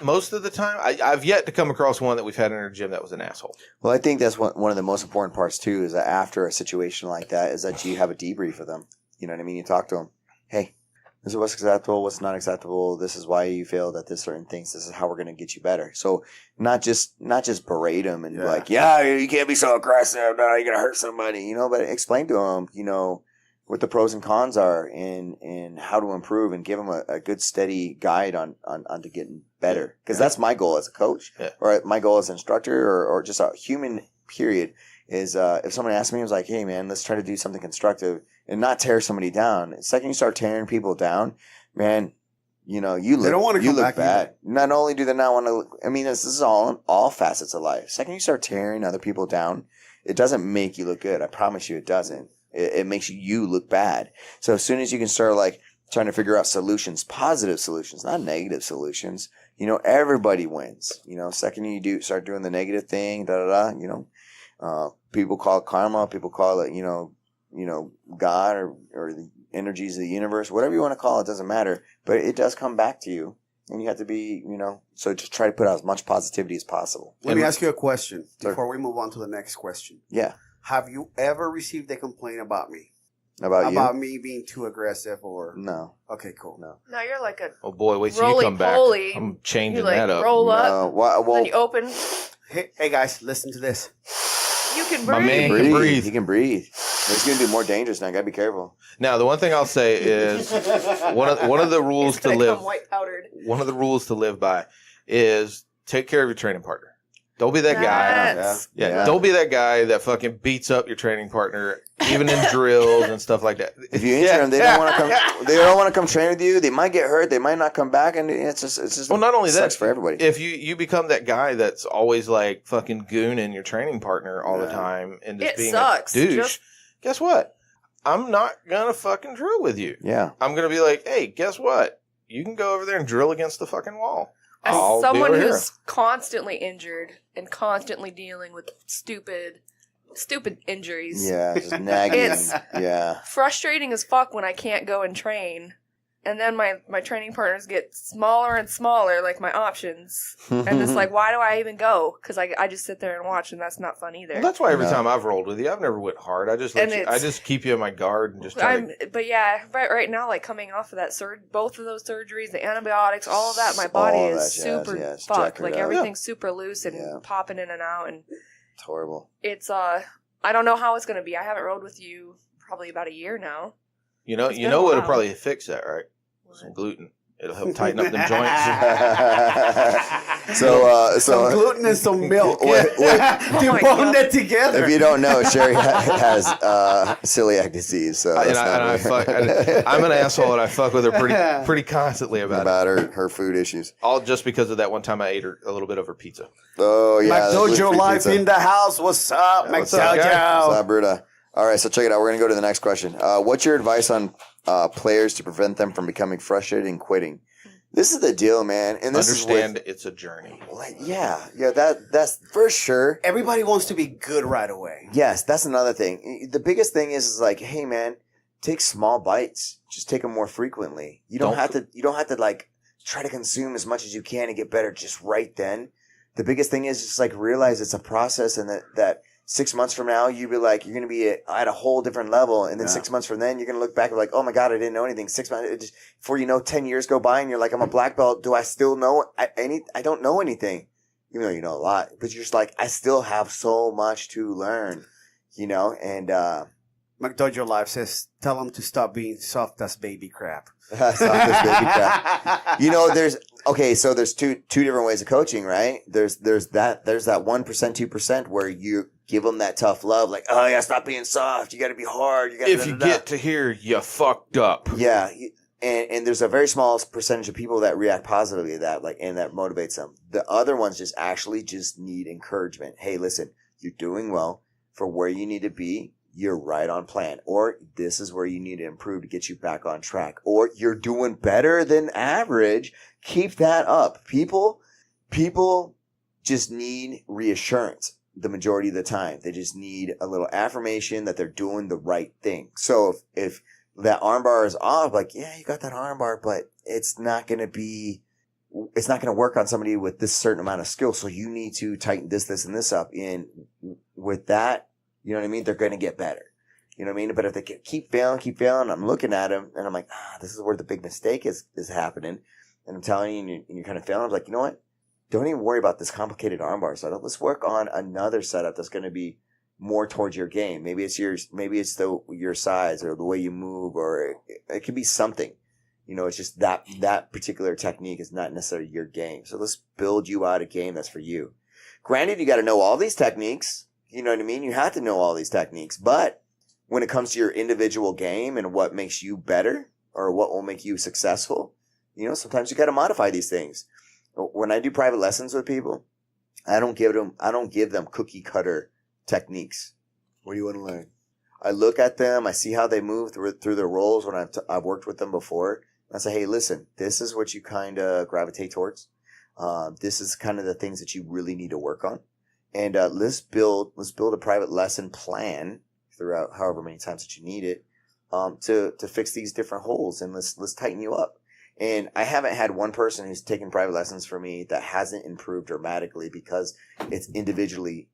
most of the time, I've yet to come across one that we've had in our gym that was an asshole. Well, I think that's one of the most important parts, too, is that after a situation like that, is that you have a debrief with them. You know what I mean? You talk to them. Hey, this is what's acceptable, what's not acceptable. This is why you failed at this certain things. This is how we're going to get you better. So not just berate them and be like, you can't be so aggressive. No, you're going to hurt somebody, but explain to them, what the pros and cons are and how to improve and give them a good steady guide on to getting better. Because that's my goal as a coach or my goal as an instructor or just a human period is if someone asks me, I was like, hey man, let's try to do something constructive and not tear somebody down. The second you start tearing people down, man, you look bad. Either. Not only do they not want to look, I mean, this is all facets of life. The second you start tearing other people down, it doesn't make you look good. I promise you it doesn't. It makes you look bad. So as soon as you can start like trying to figure out solutions, positive solutions, not negative solutions, everybody wins. Second you start doing the negative thing, people call it karma, people call it, God or the energies of the universe, whatever you want to call it, doesn't matter. But it does come back to you. And you have to be, so just try to put out as much positivity as possible. Let me ask you a question Sure. before we move on to the next question. Yeah. Have you ever received a complaint about me? About you? About me being too aggressive or... No. Okay, cool. No. No, you're like a Oh boy, wait till you come back. roly-poly. I'm changing you like that up. roll up, No. Well, then you open. Hey guys, listen to this. You can My breathe. man can breathe. He can breathe. It's going to be more dangerous now. Got to be careful. Now, the one thing I'll say is one of the rules It's to gonna live. come white powdered. One of the rules to live by is take care of your training partner. Don't be that guy. That's- Yeah, don't be that guy that fucking beats up your training partner, even in drills and stuff like that. If you injure them, they don't want to come. They don't want to come train with you. They might get hurt. They might not come back, and it's just. Well, not only that, sucks for everybody. If you become that guy that's always like fucking gooning your training partner all the time and just It being sucks. a douche, Just- guess what? I'm not gonna fucking drill with you. Yeah. I'm gonna be like, hey, guess what? You can go over there and drill against the fucking wall. As I'll be someone over here. who's constantly injured and constantly dealing with stupid injuries, Yeah. Just nagging. It's- Yeah. frustrating as fuck when I can't go and train. And then my training partners get smaller and smaller, like my options. And it's like, why do I even go? Because I just sit there and watch, and that's not fun either. Well, that's why every No. time I've rolled with you, I've never went hard. I just And I just keep you in my guard and just try to, But yeah, right now, like coming off of that both of those surgeries, the antibiotics, all of that, my body All of is that jazz, super yeah, it's fucked. jackered Like up. everything's super loose and Yeah. popping in and out, and It's horrible. it's I don't know how it's gonna be. I haven't rode with you probably about a year now. you know It's been a what'll while. probably fix that, right? Some gluten. It'll help tighten up them joints. So Some gluten and some milk. Wait. You my bond God. it together. if you don't know, Sherry has celiac disease. So And that's I'm an asshole and I fuck with her pretty constantly about it. her food issues. All just because of that one time I ate her a little bit of her pizza. Oh yeah, McDojo gluten-free Life pizza. in the house. What's up, What's up, guy? What's McDojo? up, Bruda? All right, so check it out. We're gonna go to the next question. What's your advice on players to prevent them from becoming frustrated and quitting? This is the deal, man. And this Understand it's a journey. that's for sure. Everybody wants to be good right away. Yes, that's another thing. The biggest thing is like, hey, man, take small bites. Just take them more frequently. You don't have to like try to consume as much as you can and get better just right then. The biggest thing is just like realize it's a process, and that 6 months from now, you'll be like, you're going to be at a whole different level. And then 6 months from then, you're going to look back and be like, oh my God, I didn't know anything. 6 months, before you know, 10 years go by and you're like, I'm a black belt. Do I still know I don't know anything, even though you know a lot, but you're just like, I still have so much to learn, and, McDojo Life says, tell them to stop being soft as baby crap. soft as baby crap. There's two different ways of coaching, right? There's that 1%, 2% where you give them that tough love, like, oh yeah, stop being soft. You got to be hard. If you get to here, you fucked up. Yeah. And there's a very small percentage of people that react positively to that, and that motivates them. The other ones just need encouragement. Hey, listen, you're doing well for where you need to be. You're right on plan, or this is where you need to improve to get you back on track, or you're doing better than average. Keep that up. People just need reassurance the majority of the time. They just need a little affirmation that they're doing the right thing. So if that armbar is off, like, yeah, you got that armbar, but it's not going to work on somebody with this certain amount of skill. So you need to tighten this, and this up. And with that, you know what I mean? They're going to get better. You know what I mean? But if they keep failing, I'm looking at them and I'm like, this is where the big mistake is happening. And I'm telling you, and you're kind of failing. I'm like, you know what? Don't even worry about this complicated armbar setup. Let's work on another setup that's going to be more towards your game. Maybe it's your size or the way you move, or it could be something. It's just that particular technique is not necessarily your game. So let's build you out a game that's for you. Granted, you got to know all these techniques. You know what I mean? You have to know all these techniques, but when it comes to your individual game and what makes you better or what will make you successful, sometimes you got to modify these things. When I do private lessons with people, I don't give them cookie cutter techniques. What do you want to learn? I look at them. I see how they move through their roles when I've worked with them before. And I say, hey, listen, this is what you kind of gravitate towards. This is kind of the things that you really need to work on. And let's build a private lesson plan throughout however many times that you need it, to fix these different holes, and let's tighten you up. And I haven't had one person who's taken private lessons from me that hasn't improved dramatically because it's individually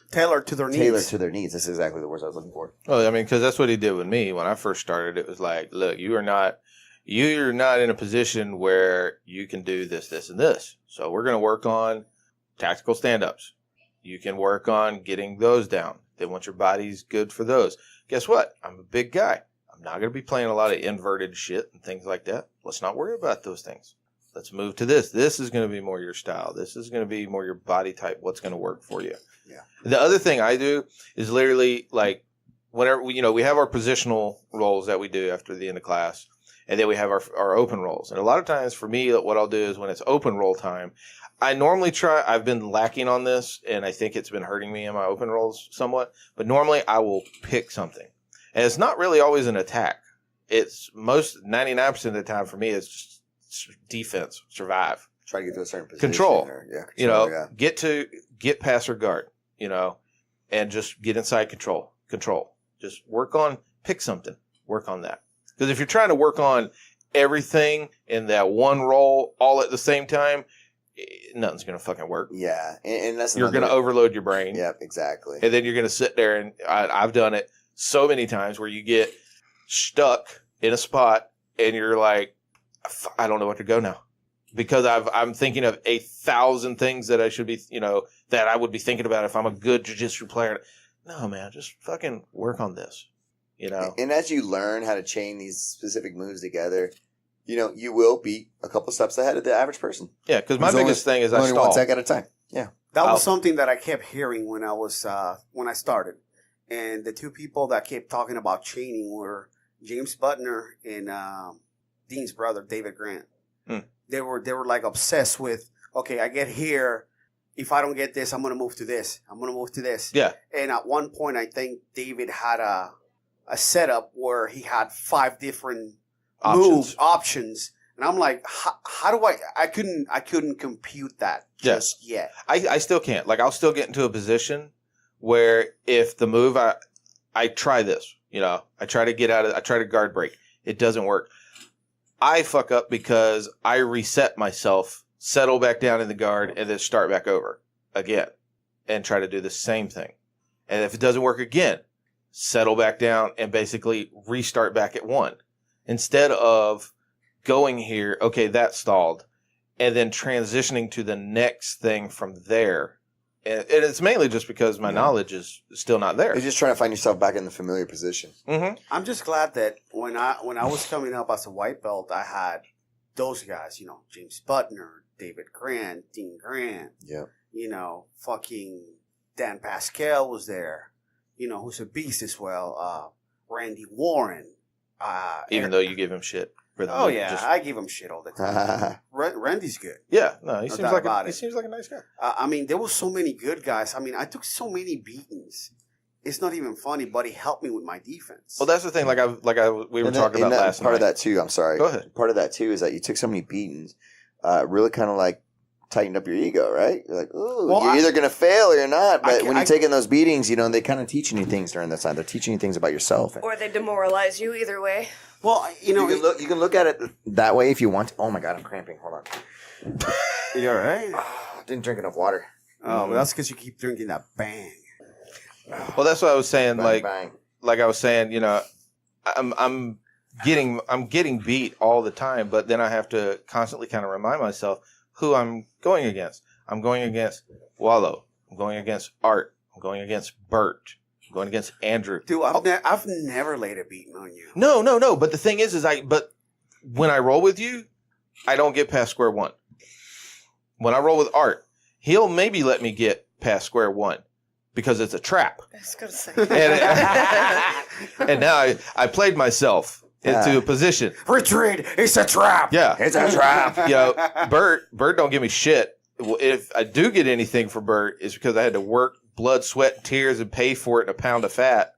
tailored to their needs. That's exactly the words I was looking for. Well, I mean, because that's what he did with me when I first started. It was like, look, you're not in a position where you can do this, this, and this. So we're going to work on tactical stand-ups. You can work on getting those down. Then once your body's good for those, guess what? I'm a big guy. I'm not going to be playing a lot of inverted shit and things like that. Let's not worry about those things. Let's move to this. This is going to be more your style. This is going to be more your body type. What's going to work for you? Yeah. The other thing I do is literally like whenever we have our positional rolls that we do after the end of class, and then we have our open rolls. And a lot of times for me, what I'll do is when it's open roll time, I normally try. I've been lacking on this, and I think it's been hurting me in my open rolls somewhat. But normally I will pick something. And it's not really always an attack. It's 99% of the time for me, it's just defense, survive. Try to get to a certain position. Control. Yeah. Get past or guard, and just get inside control. Just pick something. Work on that. Because if you're trying to work on everything in that one roll all at the same time, nothing's going to fucking work. Yeah. And that's you're going to overload your brain. Yep, exactly. And then you're going to sit there, and I've done it so many times where you get stuck in a spot and you're like, I don't know where to go now, because I'm thinking of 1,000 things that I should be, that I would be thinking about if I'm a good jiu-jitsu player. No, man, just fucking work on this, And as you learn how to chain these specific moves together, you will be a couple steps ahead of the average person. Yeah, because my biggest thing is I stall. One sec at a time. Yeah. That was something that I kept hearing when I started. And the two people that kept talking about chaining were James Butner and Dean's brother, David Grant. They were like obsessed with, okay, I get here. If I don't get this, I'm going to move to this. I'm going to move to this. Yeah. And at one point, I think David had a setup where he had 5 different options. And I'm like, how do I couldn't compute that just yet. I still can't. Like, I'll still get into a position where if the move, I try this, I try to guard break. It doesn't work. I fuck up because I reset myself, settle back down in the guard, and then start back over again and try to do the same thing. And if it doesn't work again, settle back down and basically restart back at 1. Instead of going here, okay, that stalled, and then transitioning to the next thing from there. And it's mainly just because my knowledge is still not there. You're just trying to find yourself back in the familiar position. Mm-hmm. I'm just glad that when I was coming up as a white belt, I had those guys, James Butner, David Grant, Dean Grant. Yeah. Fucking Dan Pascal was there. Who's a beast as well. Randy Warren. Even though you give him shit. I give him shit all the time. Randy's good. Yeah, no, he seems like a nice guy. There were so many good guys. I took so many beatings. It's not even funny, but he helped me with my defense. Well, that's the thing. We were talking about last night. Part of that too. I'm sorry. Go ahead. Part of that too is that you took so many beatings, really kind of like tightened up your ego, right? You're like, ooh, you're either going to fail or you're not. But when you're taking those beatings, they kind of teaching you things during that time. They're teaching you things about yourself. Or they demoralize you either way. Well, you can look at it that way if you want to. Oh my God, I'm cramping. Hold on. You all right? Didn't drink enough water. Oh, well, that's because you keep drinking that bang. Well, that's what I was saying. Bang, bang. Like I was saying, I'm getting beat all the time, but then I have to constantly kind of remind myself who I'm going against. I'm going against Wallow. I'm going against Art. I'm going against Bert. I'm going against Andrew. Dude, I've never laid a beating on you. No. But the thing is but when I roll with you, I don't get past square 1. When I roll with Art, he'll maybe let me get past square 1 because it's a trap. I was going to say. And now I played myself into a position. Retreat! It's a trap! Yeah. It's a trap! Bert don't give me shit. If I do get anything for Bert, it's because I had to work blood, sweat, and tears and pay for it in a pound of fat.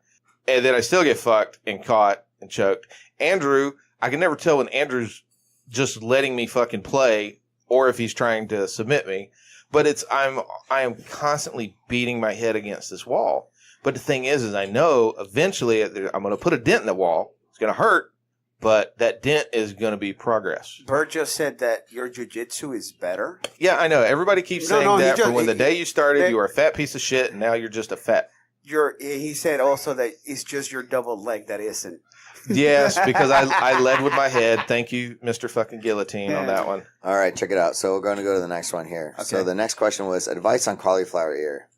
And then I still get fucked and caught and choked. Andrew, I can never tell when Andrew's just letting me fucking play or if he's trying to submit me. But I am constantly beating my head against this wall. But the thing is I know eventually I'm going to put a dent in the wall. It's going to hurt, but that dent is going to be progress. Bert just said that your jiu-jitsu is better. Yeah, I know. Everybody keeps saying that from when the day you started, you were a fat piece of shit, and now you're just a fat. He said also that it's just your double leg that isn't. Yes, because I led with my head. Thank you, Mr. fucking Guillotine, on that one. All right, check it out. So we're going to go to the next one here. Okay. So the next question was advice on cauliflower ear.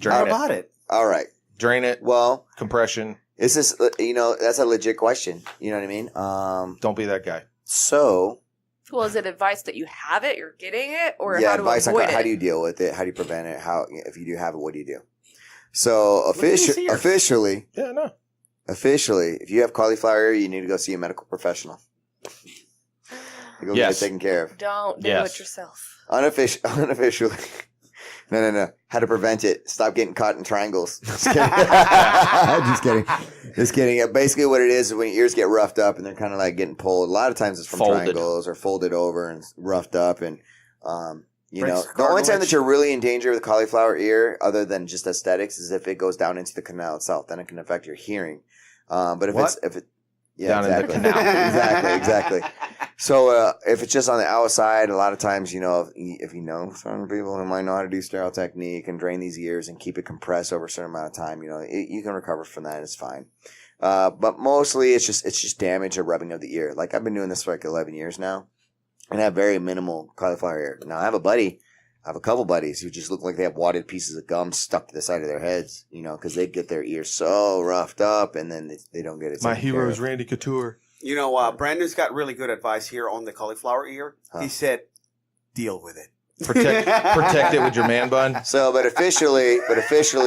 How about it? All right. Drain it. Well, compression. This is, that's a legit question. You know what I mean? Don't be that guy. So. Well, is it advice that you have it, you're getting it, or yeah, how to advice avoid on it? how do you deal with it? How do you prevent it? If you do have it, what do you do? So officially, yeah, no. Officially, if you have cauliflower ear, you need to go see a medical professional. Go get it taken care of. Don't do it yourself. Unofficially. No. How to prevent it. Stop getting caught in triangles. Just kidding. Just kidding. Basically what it is when your ears get roughed up and they're kind of like getting pulled. A lot of times it's from triangles or folded over and roughed up. And, the only time that you're really in danger with cauliflower ear, other than just aesthetics, is if it goes down into the canal itself. Then it can affect your hearing. But down exactly. in the canal. exactly. So if it's just on the outside, a lot of times, if you know some people who might know how to do sterile technique and drain these ears and keep it compressed over a certain amount of time, you can recover from that. It's fine. But mostly it's just damage or rubbing of the ear. Like I've been doing this for like 11 years now, and I have very minimal cauliflower ear. Now I have a couple buddies who just look like they have wadded pieces of gum stuck to the side of their heads, because they get their ears so roughed up and then they don't get it. My hero is Randy Couture. Brandon's got really good advice here on the cauliflower ear. Huh. He said, deal with it. Protect it with your man bun. So, but officially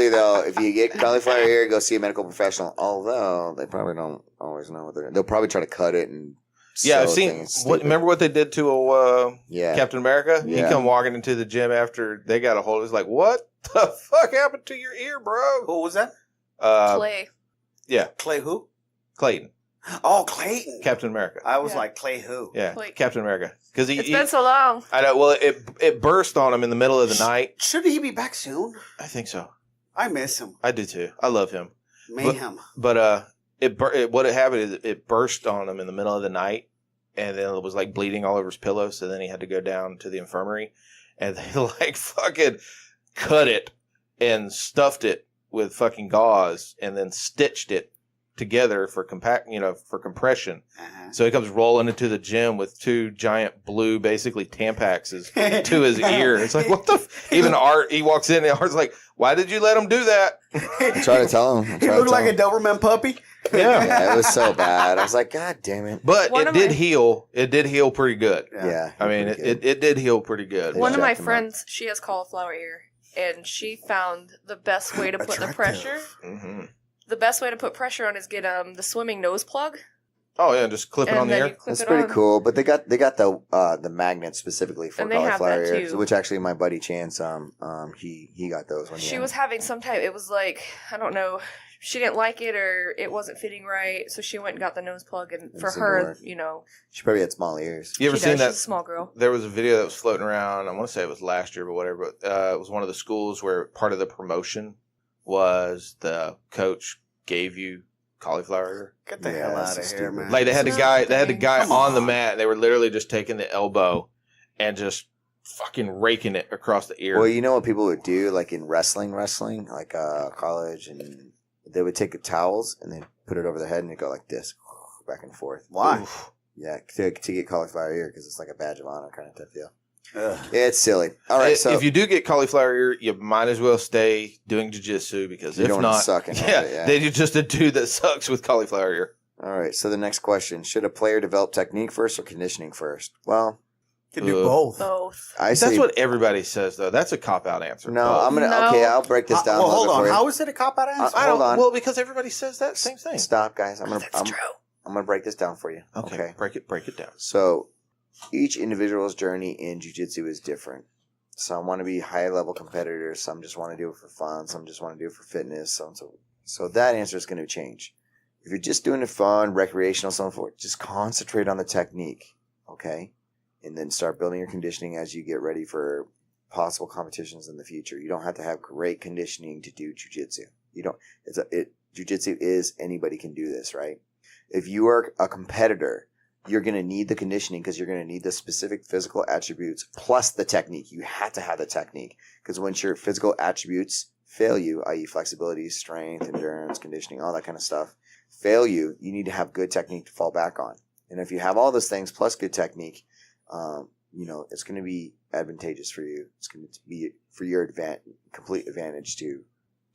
though, if you get cauliflower ear, go see a medical professional. Although they probably don't always know what they'll probably try to cut it and. Yeah, I've seen. Remember what they did to Captain America? Yeah. He come walking into the gym after they got a hold of it. It's like, what the fuck happened to your ear, bro? Who was that? Clay. Yeah. Clay who? Clayton. Oh, Clayton. Captain America. I was like, Clay who? Yeah, Clay. Captain America. Because it's been so long. I know. Well, it burst on him in the middle of the night. Shouldn't he be back soon? I think so. I miss him. I do too. I love him. Mayhem. But what had happened is it burst on him in the middle of the night. And then it was like bleeding all over his pillow. So then he had to go down to the infirmary. And they like fucking cut it and stuffed it with fucking gauze and then stitched it together for compression. Uh-huh. So he comes rolling into the gym with two giant blue, basically Tampaxes to his ear. It's like, what the? Even Art, he walks in and Art's like, why did you let him do that? I try to tell him. He looked like a Doberman puppy. Yeah, it was so bad. I was like, God damn it. But it did heal. It did heal pretty good. Yeah. I mean, it did heal pretty good. One of my friends, she has cauliflower ear, and she found the best way to put the pressure. Mm-hmm. The best way to put pressure on is get the swimming nose plug. Oh yeah, just clip it on the ear. That's pretty cool. But they got the magnet specifically for cauliflower ear, too. which actually my buddy Chance he got those when she was having some type. It was like, I don't know. She didn't like it or it wasn't fitting right, so she went and got the nose plug. And for her, she probably had small ears. You ever seen that? She's a small girl. There was a video that was floating around. I want to say it was last year, but whatever. But it was one of the schools where part of the promotion was the coach gave you cauliflower ear. Get the hell out of here, man. Like they had the guy on the mat. And they were literally just taking the elbow and just fucking raking it across the ear. Well, you know what people would do, like in wrestling, like college, and they would take the towels and then put it over their head and it'd go like this, back and forth. Why? Oof. Yeah, to get cauliflower ear because it's like a badge of honor kind of type deal. Ugh. Yeah, it's silly. All right, so if you do get cauliflower ear, you might as well stay doing jiu-jitsu because if not, then you're just a dude that sucks with cauliflower ear. All right, so the next question: should a player develop technique first or conditioning first? Well, can do both. That's what everybody says, though. That's a cop-out answer. No, I'll break this down. Well, hold on. For you. How is it a cop-out answer? Hold on. Well, because everybody says that same thing. Stop, guys. I'm true. I'm gonna break this down for you. Okay. Break it down. So, each individual's journey in jiu-jitsu is different. Some want to be high-level competitors. Some just want to do it for fun. Some just want to do it for fitness. So that answer is going to change. If you're just doing it fun, recreational, so on and so forth, just concentrate on the technique, okay? And then start building your conditioning as you get ready for possible competitions in the future. You don't have to have great conditioning to do jiu-jitsu. You don't. Jiu-jitsu is anybody can do this, right? If you are a competitor, you're going to need the conditioning because you're going to need the specific physical attributes plus the technique. You have to have the technique because once your physical attributes fail you, i.e. flexibility, strength, endurance, conditioning, all that kind of stuff, fail you, you need to have good technique to fall back on. And if you have all those things plus good technique, it's going to be advantageous for you. It's going to be for your complete advantage to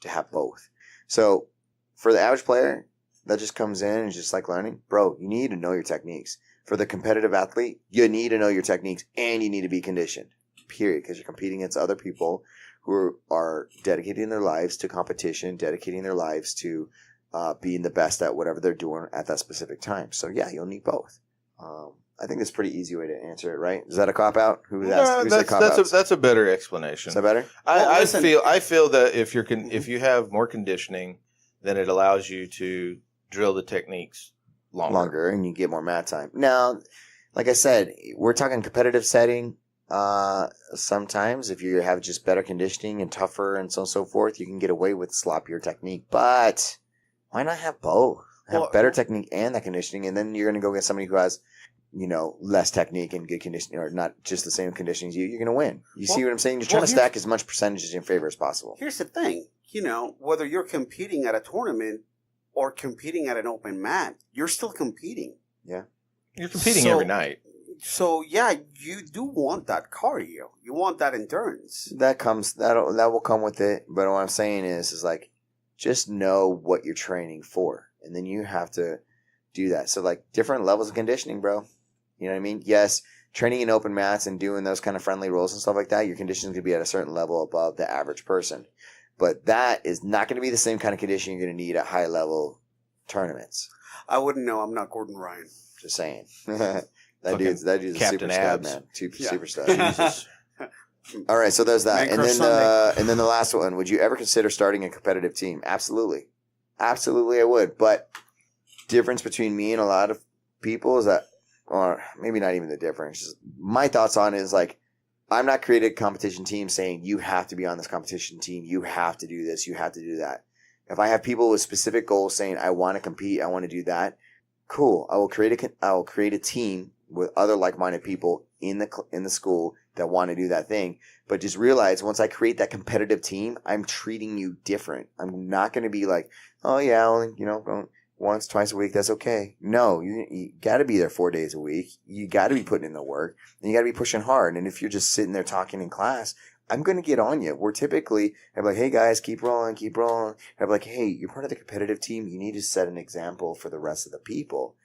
have both. So for the average player that just comes in and just like learning, bro, you need to know your techniques. For the competitive athlete, you need to know your techniques and you need to be conditioned, period, because you're competing against other people who are dedicating their lives to competition, dedicating their lives to being the best at whatever they're doing at that specific time. So yeah, you'll need both. I think that's a pretty easy way to answer it, right? Is that a cop out? Who said cop outs? That's a better explanation. Is that better? I feel that if you have more conditioning, then it allows you to drill the techniques longer, and you get more mat time. Now, like I said, we're talking competitive setting. Sometimes if you have just better conditioning and tougher and so on and so forth, you can get away with sloppier technique. But why not have both? Have better technique and that conditioning, and then you're going to go get somebody who has, less technique and good conditioning, or not just the same conditioning as you. You're going to win. You see what I'm saying? You're trying to stack as much percentages in favor as possible. Here's the thing. Whether you're competing at a tournament or competing at an open mat, you're still competing. Yeah. You're competing every night. So yeah, you do want that cardio. You want that endurance. That will come with it. But what I'm saying is like, just know what you're training for, and then you have to do that. So like different levels of conditioning, bro. You know what I mean? Yes, training in open mats and doing those kind of friendly rolls and stuff like that, your conditioning is going to be at a certain level above the average person. But that is not going to be the same kind of conditioning you're going to need at high level tournaments. I wouldn't know. I'm not Gordon Ryan. Just saying. That dude's a Captain super stud, Abs. man. Super stud. Jesus. All right, so there's that. And then the last one. Would you ever consider starting a competitive team? Absolutely. Absolutely I would. But difference between me and a lot of people is that, or maybe not even the difference. Just my thoughts on it is like, I'm not creating a competition team saying you have to be on this competition team. You have to do this. You have to do that. If I have people with specific goals saying I want to compete, I want to do that, cool. I will create a team with other like-minded people in the school that want to do that thing. But just realize once I create that competitive team, I'm treating you different. I'm not going to be like, oh yeah, only once, twice a week, that's okay. No, you got to be there 4 days a week. You got to be putting in the work, and you got to be pushing hard. And if you're just sitting there talking in class, I'm going to get on you. We're typically, I'm like, hey guys, keep rolling. I'm like, hey, you're part of the competitive team. You need to set an example for the rest of the people.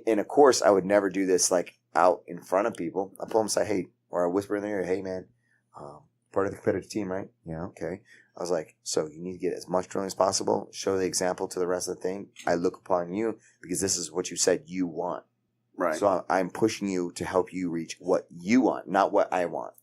And of course, I would never do this like out in front of people. I pull them and say, hey, or I whisper in their ear, hey man, part of the competitive team, right? Yeah, okay. I was like, so you need to get as much drilling as possible. Show the example to the rest of the thing. I look upon you because this is what you said you want. Right. So I'm pushing you to help you reach what you want, not what I want.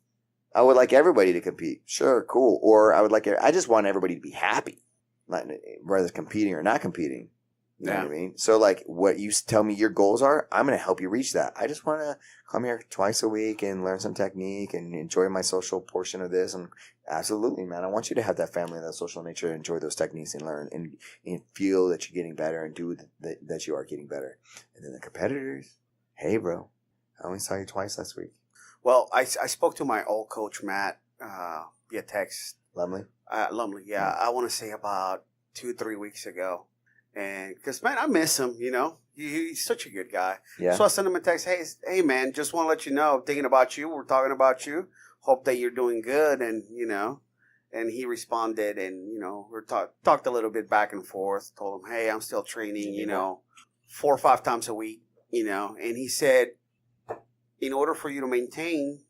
I would like everybody to compete. Sure, cool. Or I just want everybody to be happy, whether it's competing or not competing. You know what I mean? So like what you tell me your goals are, I'm going to help you reach that. I just want to come here twice a week and learn some technique and enjoy my social portion of this. And absolutely, man, I want you to have that family and that social nature and enjoy those techniques and learn and feel that you're getting better and do that you are getting better. And then the competitors, hey, bro, I only saw you twice last week. Well, I spoke to my old coach, Matt, via text. Lumley? Lumley, yeah. I want to say about 2-3 weeks ago. And because, man, I miss him, He's such a good guy. Yeah. So I sent him a text, hey, man, just want to let you know, I'm thinking about you. We're talking about you. Hope that you're doing good. And, and he responded and, we talked a little bit back and forth. Told him, hey, I'm still training, 4 or 5 times a week, And he said, in order for you to maintain,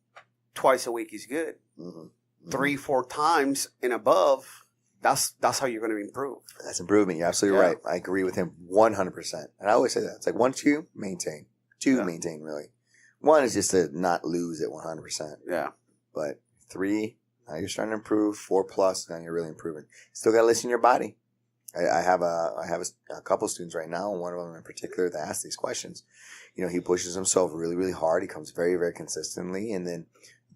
twice a week is good. Mm-hmm. 3-4 times and above, that's how you're going to improve. That's improvement. You're absolutely right. I agree with him 100%. And I always say that. It's like 1, 2, maintain. 2, maintain, really. 1 is just to not lose it 100%. Yeah. But 3, now you're starting to improve. 4 plus, now you're really improving. Still got to listen to your body. I have a couple students right now, and one of them in particular that asks these questions. He pushes himself really, really hard. He comes very, very consistently. And then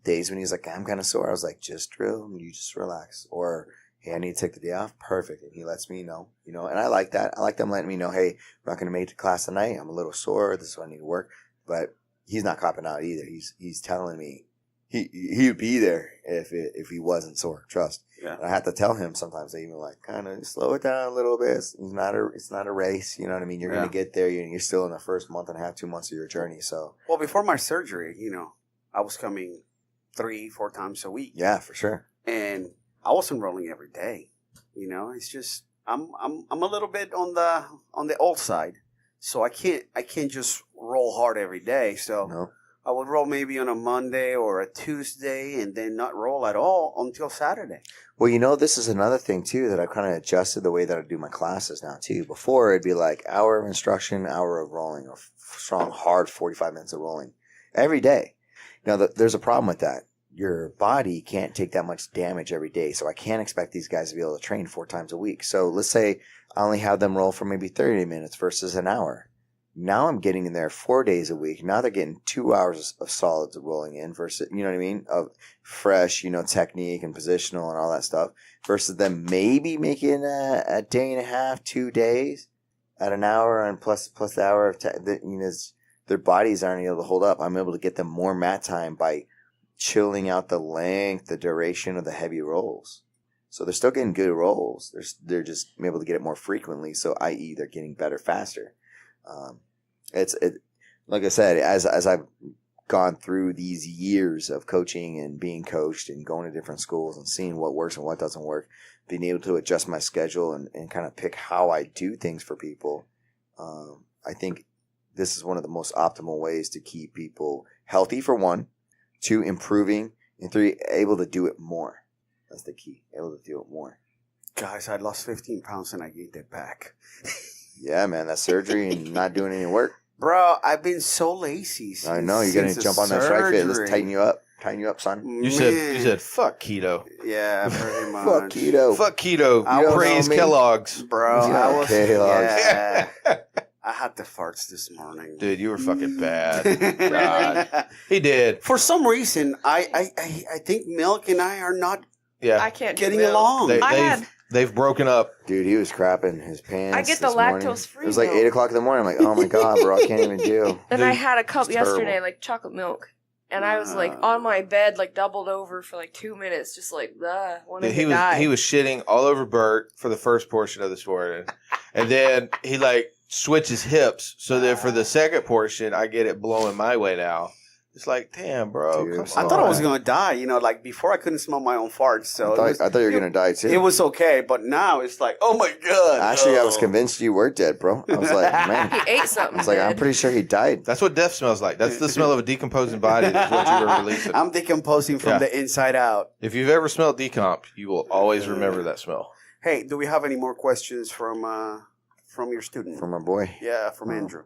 days when he's like, I'm kind of sore, I was like, just drill and you just relax. Or, hey, I need to take the day off. Perfect. And he lets me know, and I like that. I like them letting me know, hey, I'm not going to make it to class tonight. I'm a little sore. This is what I need to work. But he's not copping out either. He's telling me he would be there if he wasn't sore. Trust. Yeah. And I have to tell him sometimes, even like, kind of slow it down a little bit. It's not a race. You know what I mean? You're going to get there. You're still in the first month and a half, 2 months of your journey. So, well, before my surgery, I was coming 3-4 times a week. Yeah, for sure. And I wasn't rolling every day. It's just I'm a little bit on the old side, so I can't just roll hard every day. So No. I would roll maybe on a Monday or a Tuesday, and then not roll at all until Saturday. Well, this is another thing too that I've kind of adjusted the way that I do my classes now too. Before it'd be like hour of instruction, hour of rolling, or strong hard 45 minutes of rolling every day. Now there's a problem with that. Your body can't take that much damage every day. So I can't expect these guys to be able to train 4 times a week. So let's say I only have them roll for maybe 30 minutes versus an hour. Now I'm getting in there 4 days a week. Now they're getting 2 hours of solids rolling in versus, you know what I mean? Of fresh, technique and positional and all that stuff versus them maybe making a day and a half, 2 days at an hour and plus the hour of, their bodies aren't able to hold up. I'm able to get them more mat time by chilling out the length, the duration of the heavy rolls. So they're still getting good rolls. They're just able to get it more frequently. So i.e. they're getting better faster. Like I said, as I've gone through these years of coaching and being coached and going to different schools and seeing what works and what doesn't work, being able to adjust my schedule and kind of pick how I do things for people, I think this is one of the most optimal ways to keep people healthy, for 1, 2, improving, and 3, able to do it more. That's the key, able to do it more. Guys, I lost 15 pounds and I gained it back. Yeah, man, that surgery and not doing any work. Bro, I've been so lazy. I know, you got to jump on that strike fit. Let's tighten you up, son. You said fuck keto. Yeah, pretty much. Fuck keto. Fuck keto. I Praise Kellogg's. Bro, Yeah, I was Kellogg's. Yeah. I had the farts this morning. Dude, you were fucking bad. God. He did. For some reason, I think Milk and I are not I can't getting do milk. along. They've broken up. Dude, he was crapping his pants. I get the this morning. lactose free. It was like 8 o'clock in the morning. I'm like, oh my God, bro, I can't even do. And I had a cup It's yesterday, terrible. like chocolate milk. And I was like on my bed, like doubled over for like 2 minutes, just like, wanted to die. He was shitting all over Bert for the first portion of this morning. And then he switched his hips. So that for the second portion, I get it blowing my way now. It's like, damn, bro. Dude, I thought I was going to die. Before I couldn't smell my own farts. So I thought you were going to die too. It was okay. But now it's like, oh my God. Actually, no. I was convinced you were dead, bro. I was like, man. He ate something. I was like, I'm good. pretty sure he died. That's what death smells like. That's the smell of a decomposing body. Is what you were releasing. I'm decomposing from the inside out. If you've ever smelled decomp, you will always remember that smell. Hey, do we have any more questions from your student? From my boy. Yeah, from Andrew.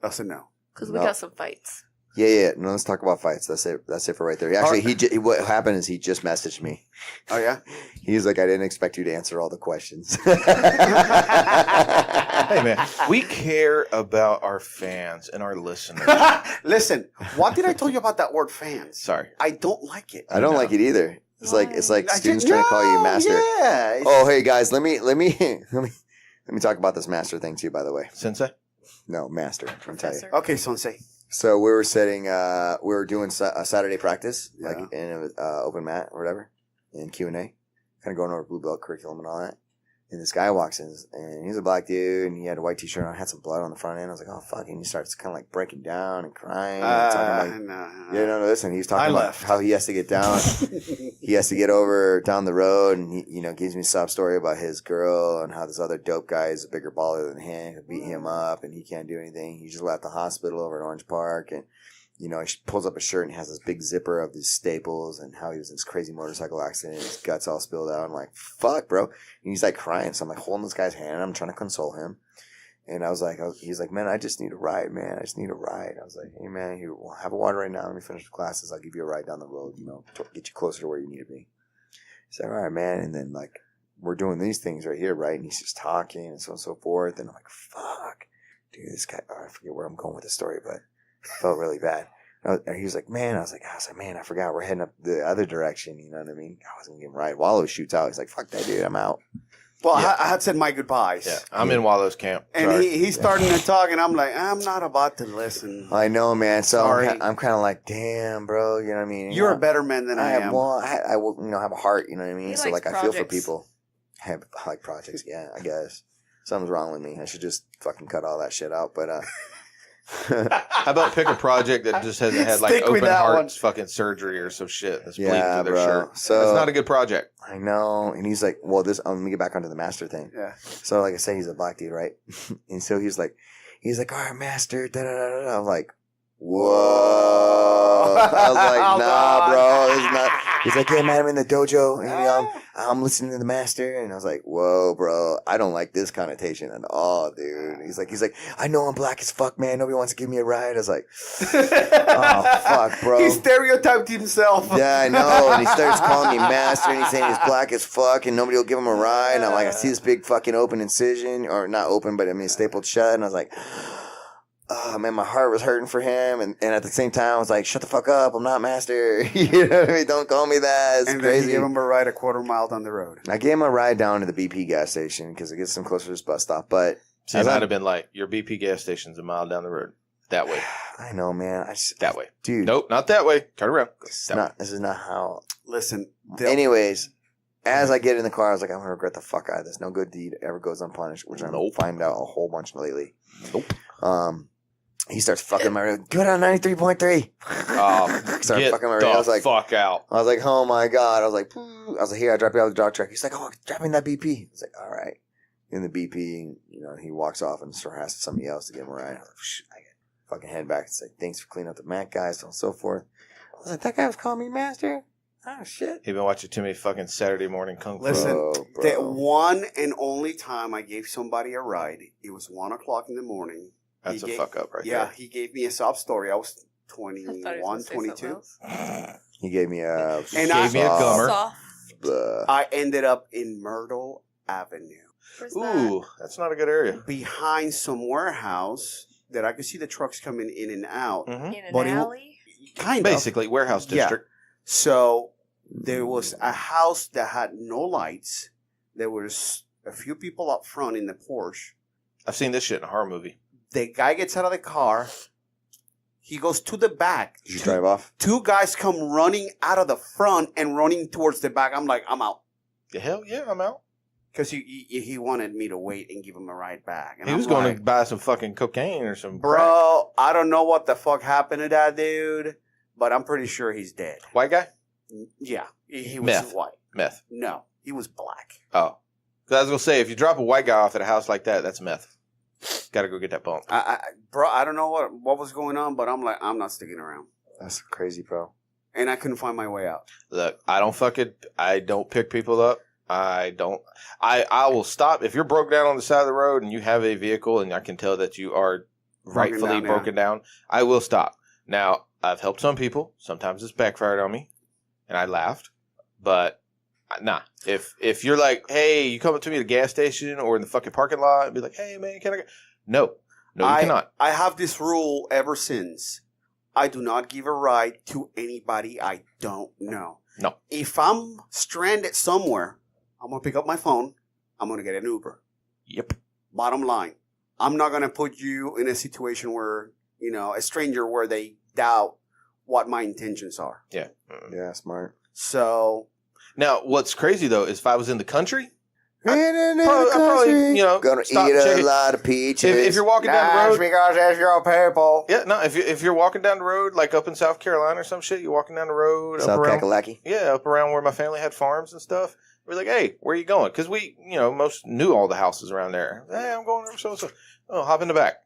That's a no. Because we No. got some fights. Yeah. No, let's talk about fights. That's it. That's it for right there. Actually, what happened is he just messaged me. Oh, yeah? He was like, I didn't expect you to answer all the questions. Hey, man, we care about our fans and our listeners. Listen, what did I tell you about that word fans? Sorry. I don't like it. I don't like it either. It's like I students just- trying to call you master. Yeah. Oh, hey guys, let me talk about this master thing too. By the way, Sensei? no master. I'm tell you. Professor. Okay, Sensei. So we were doing a Saturday practice, Yeah. like in an open mat or whatever, in Q&A, kind of going over blue belt curriculum and all that. And this guy walks in, and he's a black dude, and he had a white t-shirt on, had some blood on the front end. I was like, oh, fuck. And he starts kind of like breaking down and crying. And talking about, No. listen, he's talking I about left. how he has to get down. He has to get over down the road, and he, gives me a sob story about his girl and how this other dope guy is a bigger baller than him, who beat him up, and he can't do anything. He just left the hospital over at Orange Park, and he pulls up a shirt and has this big zipper of these staples, and how he was in this crazy motorcycle accident, and his guts all spilled out. I'm like, fuck, bro. And he's like crying, so I'm like holding this guy's hand, and I'm trying to console him. And he's like, man, I just need a ride, man. I just need a ride. I was like, hey, man, here, have a water right now. Let me finish the classes. I'll give you a ride down the road, get you closer to where you need to be. He's like, all right, man. And then, we're doing these things right here, right? And he's just talking and so on and so forth. And I'm like, fuck. Dude, this guy, I forget where I'm going with the story, but it felt really bad. He was like, man, I was like, man, I forgot we're heading up the other direction. You know what I mean? I was going to give him a ride. Wallow shoots out. He's like, fuck that dude. I'm out. Well, I had said my goodbyes. Yeah, I'm in Wallow's camp. And he's starting to talk, and I'm like, I'm not about to listen. I know, man. So Sorry. I'm kind of like, damn, bro. You know what I mean? You're a better man than I am. Well, I have a heart. You know what I mean? He So likes like, I feel for projects. people. I like projects. Yeah, I guess something's wrong with me. I should just fucking cut all that shit out. But How about pick a project that just hasn't had like Stick with open that heart fucking surgery or some shit that's bleeding Yeah, through their bro. shirt? So- it's not a good project. I know. And he's like, well, let me get back onto the master thing. Yeah. So like I said, he's a black dude, right? And so he's like, all right, master. Da, da, da, da. I'm like, whoa. I was like, Oh, nah, God. bro. It's not. He's like, yeah, man, I'm in the dojo. And, I'm listening to the master. And I was like, whoa, bro. I don't like this connotation at all, dude. He's like, I know I'm black as fuck, man. Nobody wants to give me a ride. I was like, oh, fuck, bro. He stereotyped himself. Yeah, I know. And he starts calling me master, and he's saying he's black as fuck, and nobody will give him a ride. And I'm like, I see this big fucking open incision, or not open, but I mean stapled shut. And I was like, oh man, my heart was hurting for him. And at the same time, I was like, shut the fuck up. I'm not master. You know what I mean? Don't call me that. It's And crazy. then he gave him a ride a quarter mile down the road. I gave him a ride down to the BP gas station because it gets him closer to his bus stop. But So you might have been like, your BP gas station's a mile down the road. That way. I know, man. That way. Dude. Nope, not that way. Turn around. This is not how. Listen. Anyways, as I get in the car, I was like, I'm going to regret the fuck out of this. No good deed ever goes unpunished, which I'm going to find out a whole bunch lately. Nope. He starts fucking my road. Go down 93.3. Started Get fucking my road. the I was like, fuck out. I was like, oh my God. I was like, here, I drop you out of the dog track. He's like, oh, drop me in that BP. I was like, all right. In the BP, he walks off and harasses somebody else to get him a ride. I fucking head back and say, thanks for cleaning up the Mac guys, so on and so forth. I was like, that guy was calling me master? Oh, shit. He been watching too many fucking Saturday morning kung fu. Listen, Bro. the one and only time I gave somebody a ride, it was 1 o'clock in the morning. That's a fuck up right Yeah, there. he gave me a sob story. I was I thought he 21, was gonna say 22. something else. He gave me a... And Gave me a gummer. Soft. I ended up in Myrtle Avenue. Where's that? Ooh, that's not a good area. Behind some warehouse that I could see the trucks coming in and out. Mm-hmm. In an But he- alley? Kind of. Basically, warehouse Yeah. district. So there was a house that had no lights. There was a few people up front in the Porsche. I've seen this shit in a horror movie. The guy gets out of the car. He goes to the back. Did you drive off? Two guys come running out of the front and running towards the back. I'm like, I'm out. The hell yeah, I'm out. Because he wanted me to wait and give him a ride back. And He was I'm going like, to buy some fucking cocaine or some crack. bro, I don't know what the fuck happened to that dude, but I'm pretty sure he's dead. White guy? Yeah, he was Meth. white. Meth. No, he was black. Oh. 'Cause I was going to say, if you drop a white guy off at a house like that, that's meth. Got to go get that bump. Bro, I don't know what was going on, but I'm like, I'm not sticking around. That's crazy, bro. And I couldn't find my way out. Look, I don't pick people up. I will stop. If you're broke down on the side of the road and you have a vehicle and I can tell that you are rightfully broken down, I will stop. Now, I've helped some people. Sometimes it's backfired on me and I laughed, but nah. If you're like, hey, you come up to me at a gas station or in the fucking parking lot and be like, hey man, can I go? No, you cannot. I have this rule ever since. I do not give a ride to anybody I don't know. No. If I'm stranded somewhere, I'm going to pick up my phone. I'm going to get an Uber. Yep. Bottom line. I'm not going to put you in a situation where, a stranger where they doubt what my intentions are. Yeah. Yeah, smart. So. Now, what's crazy though is if I was in the country, I'd probably gonna stop, eat check a it. lot of peaches. If you're walking down the road, because it's your people. yeah, no. If you're walking down the road, like up in South Carolina or some shit, you're walking down the road, South up around, Kakalaki. yeah, up around where my family had farms and stuff. We're like, hey, where are you going? Because we, most knew all the houses around there. Hey, I'm going over so. Oh, hop in the back.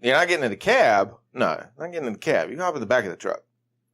You're not getting in the cab. No, not getting in the cab. You can hop in the back of the truck.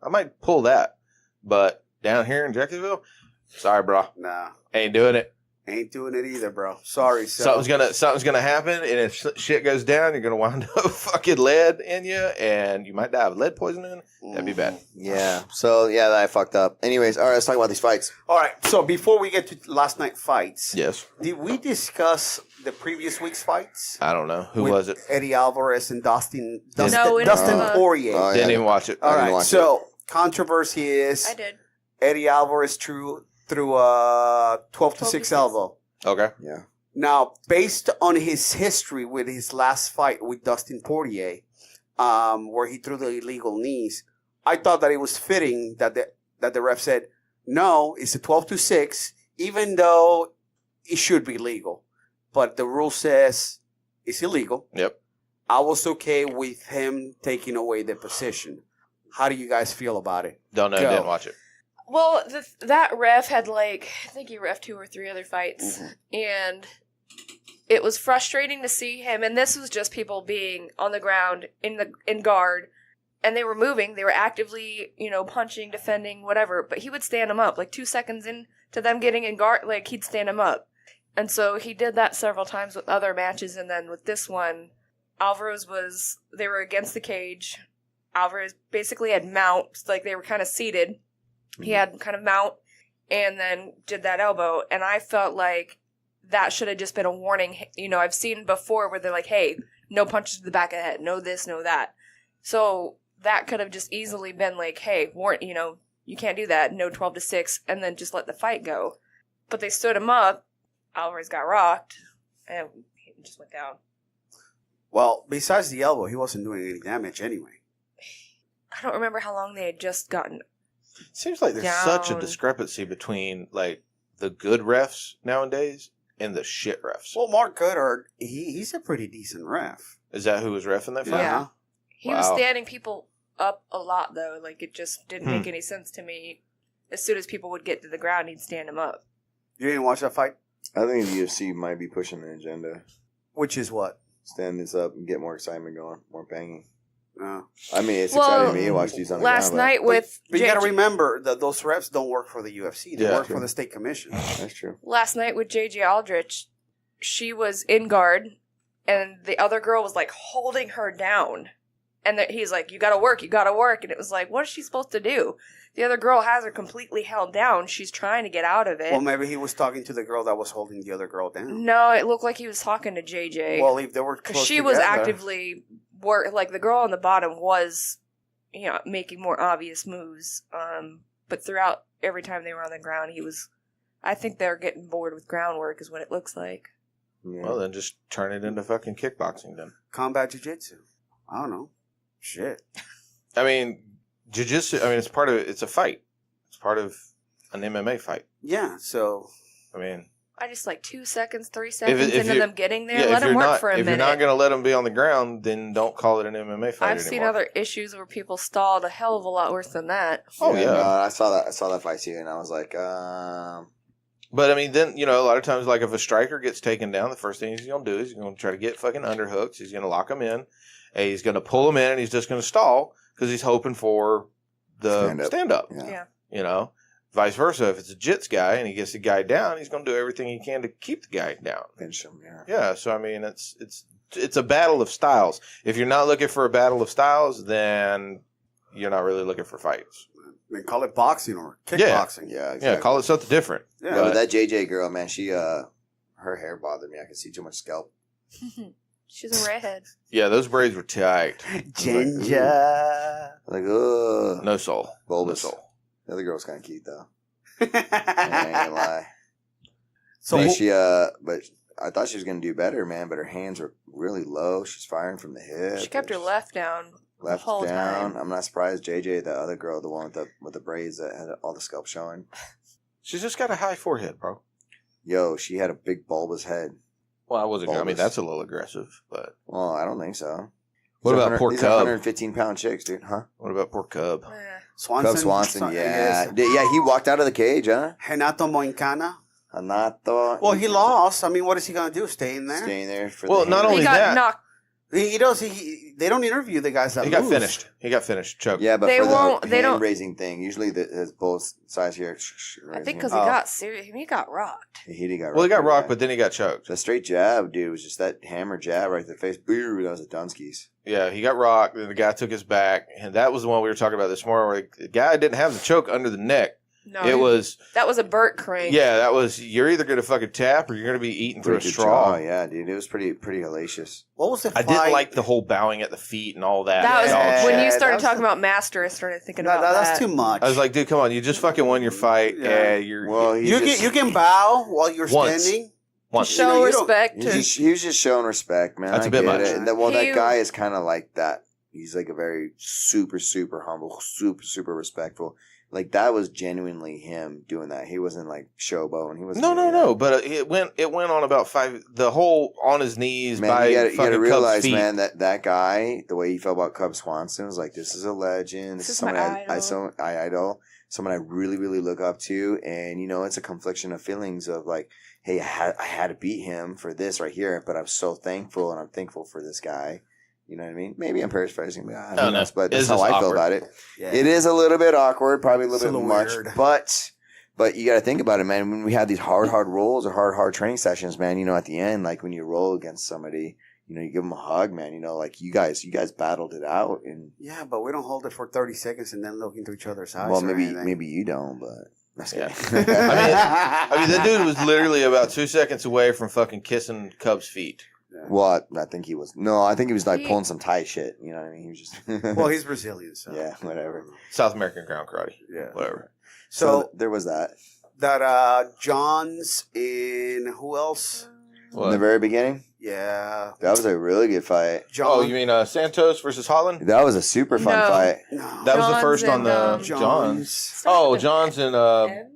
I might pull that, but down here in Jacksonville, sorry, bro, Nah. ain't doing it. Ain't doing it either, bro. Sorry. So. Something's gonna happen, and if shit goes down, you're gonna wind up fucking lead in you, and you might die of lead poisoning. That'd be bad. Yeah. So yeah, I fucked up. Anyways, all right, let's talk about these fights. All right. So before we get to last night fights, Yes. did we discuss the previous week's fights? I don't know who With was it. Eddie Alvarez and Dustin No, we didn't. Poirier. Oh, yeah. Didn't even watch it. All didn't right. watch So controversy is I did. Eddie Alvarez threw a 12-6 elbow. Okay. Yeah. Now, based on his history with his last fight with Dustin Poirier, where he threw the illegal knees, I thought that it was fitting that the ref said, no, it's a 12-6, even though it should be legal. But the rule says it's illegal. Yep. I was okay with him taking away the position. How do you guys feel about it? Don't know. Go. Didn't watch it. Well, that ref had I think he ref 2 or 3 other fights, and it was frustrating to see him. And this was just people being on the ground in guard, and they were moving. They were actively, punching, defending, whatever. But he would stand them up 2 seconds into them getting in guard. He'd stand them up, and so he did that several times with other matches. And then with this one, they were against the cage. Alvarez basically had mount, they were kind of seated. He had kind of mount and then did that elbow. And I felt like that should have just been a warning. I've seen before where they're like, hey, no punches to the back of the head. No this, no that. So that could have just easily been like, hey, you can't do that. No 12-6. And then just let the fight go. But they stood him up. Alvarez got rocked. And he just went down. Well, besides the elbow, he wasn't doing any damage anyway. I don't remember how long they had just gotten. Seems like there's Down. such a discrepancy between the good refs nowadays and the shit refs. Well, Mark Goddard, he's a pretty decent ref. Is that who was reffing that fight? Yeah. He was Wow. standing people up a lot, though. It just didn't make any sense to me. As soon as people would get to the ground, he'd stand them up. You didn't watch that fight? I think the UFC might be pushing the agenda. Which is what? Stand this up and get more excitement going, more banging. No. I mean, it's exciting to me to watch these on the last ground, night with But you got to remember that those refs don't work for the UFC. They work for the state commission. That's true. last night with JJ Aldrich, she was in guard, and the other girl was holding her down, and he's like, "You got to work, and it was like, what is she supposed to do? The other girl has her completely held down. She's trying to get out of it. Well, maybe he was talking to the girl that was holding the other girl down. No, it looked like he was talking to JJ. Well, if they were because close she was together- actively the girl on the bottom was, making more obvious moves. But throughout every time they were on the ground, I think they're getting bored with groundwork, is what it looks like. Yeah. Well, then just turn it into fucking kickboxing then. combat jiu-jitsu. I don't know. Shit. I mean, jiu-jitsu, it's it's a fight. It's part of an MMA fight. Yeah, so... I mean... I just 2 seconds, 3 seconds if into you- them getting there, Yeah, let them work for a if minute. you're not going to let them be on the ground, then don't call it an MMA fight I've seen anymore. other issues where people stalled a hell of a lot worse than that. Oh, yeah. No, I saw that fight too, and I was like, But, then, a lot of times, if a striker gets taken down, the first thing he's going to do is he's going to try to get fucking underhooks. He's going to lock him in. And he's going to pull him in, and he's just going to stall because he's hoping for the stand-up. yeah. Vice versa, if it's a jits guy and he gets the guy down, he's going to do everything he can to keep the guy down. Pinch him, yeah. Yeah, so, it's a battle of styles. If you're not looking for a battle of styles, then you're not really looking for fights. They call it boxing or kickboxing. Yeah, exactly. Yeah, call it something different. Yeah. But that JJ girl, man, she her hair bothered me. I could see too much scalp. She's a redhead. Yeah, those braids were tight. Ginger. Like, ugh. No soul. Bulbous. No soul. The other girl's kind of cute though. I ain't gonna lie. So But I thought she was gonna do better, man. But her hands were really low. She's firing from the hip. She kept her left down left the whole down. time. I'm not surprised. JJ, the other girl, the one with the braids that had all the scalp showing. She's just got a high forehead, bro. Yo, she had a big bulbous head. Well, I wasn't. Bulbous. That's a little aggressive, but Well, I don't think so. What These are about poor these are Cub? 115-pound chicks, dude. Huh? What about poor Cub? Cub Swanson, yeah. Yeah, he walked out of the cage, huh? Renato Moicano. Hanato. Well, he lost. What is he going to do? Stay in there? Staying there for Well, the not hand. only He got that- knocked He does. They don't interview the guys that He lose. got finished. He got finished. Choked. Yeah, but They for won't- the they don't- hand-raising thing, usually there's both sides here. I think because Oh. he got serious. He got rocked. He got Well, he got rocked, rocked, but then he got choked. the straight jab, dude, was just that hammer jab right to the face. Boo, that was a Dunskies. Yeah, he got rocked, and the guy took his back, and that was the one we were talking about this morning. Where the guy didn't have the choke under the neck. No, It was, that was a Burt crank. yeah, that was. You're either going to fucking tap or you're going to be eating through a Pretty good straw. jaw, yeah, dude. It was pretty hellacious. What was the I fight? didn't like the whole bowing at the feet and all that. That was Yeah, when you that started was talking the- about master. I started thinking about That's that. too much. I was like, dude, come on, you just fucking won your fight. Yeah. Yeah, you're Well, he you can bow while you're Once. standing. once. Show You know, you don't- respect. he was just showing respect, man. That's I a bit get much. it. And well, that He- guy is kind of like that. He's like a very super humble, super respectful. Like that was genuinely him doing that. He wasn't like showboating. He was No. But it went on about 5. The whole on his knees Man, by you fucking gotta realize, Cub's feet. man, that guy, the way he felt about Cub Swanson was like, this is a legend. This is my someone idol. I idol, someone I really, really look up to. And you know, it's a confliction of feelings of like, hey, I had to beat him for this right here, but I'm so thankful, and I'm thankful for this guy. You know what I mean? Maybe I'm paraphrasing, but I Oh, don't know. no. But that's It's how just I feel awkward. about it. Yeah. It is a little bit awkward, probably a It's little bit a much, little weird. but you got to think about it, man. When we have these hard rolls or hard training sessions, man, you know, at the end, like when you roll against somebody, you know, you give them a hug, man. You know, like you guys battled it out, and Yeah, but we don't hold it for 30 seconds and then look into each other's eyes. well, or anything. maybe you don't, but that's Yeah. good. I mean, the dude was literally about 2 seconds away from fucking kissing Cub's feet. Well, I think he was. No, I think he was like He- pulling some Thai shit. You know what I mean? He was just. Well, he's Brazilian, so yeah, whatever. South American ground karate. yeah. Whatever. So there was that. That John's in who else? In What? the very beginning, Yeah, that was a really good fight. John. Oh, you mean Santos versus Holland? That was a super fun No. fight. No. That was the John's first on and, the John's. John's. Oh, John's and M?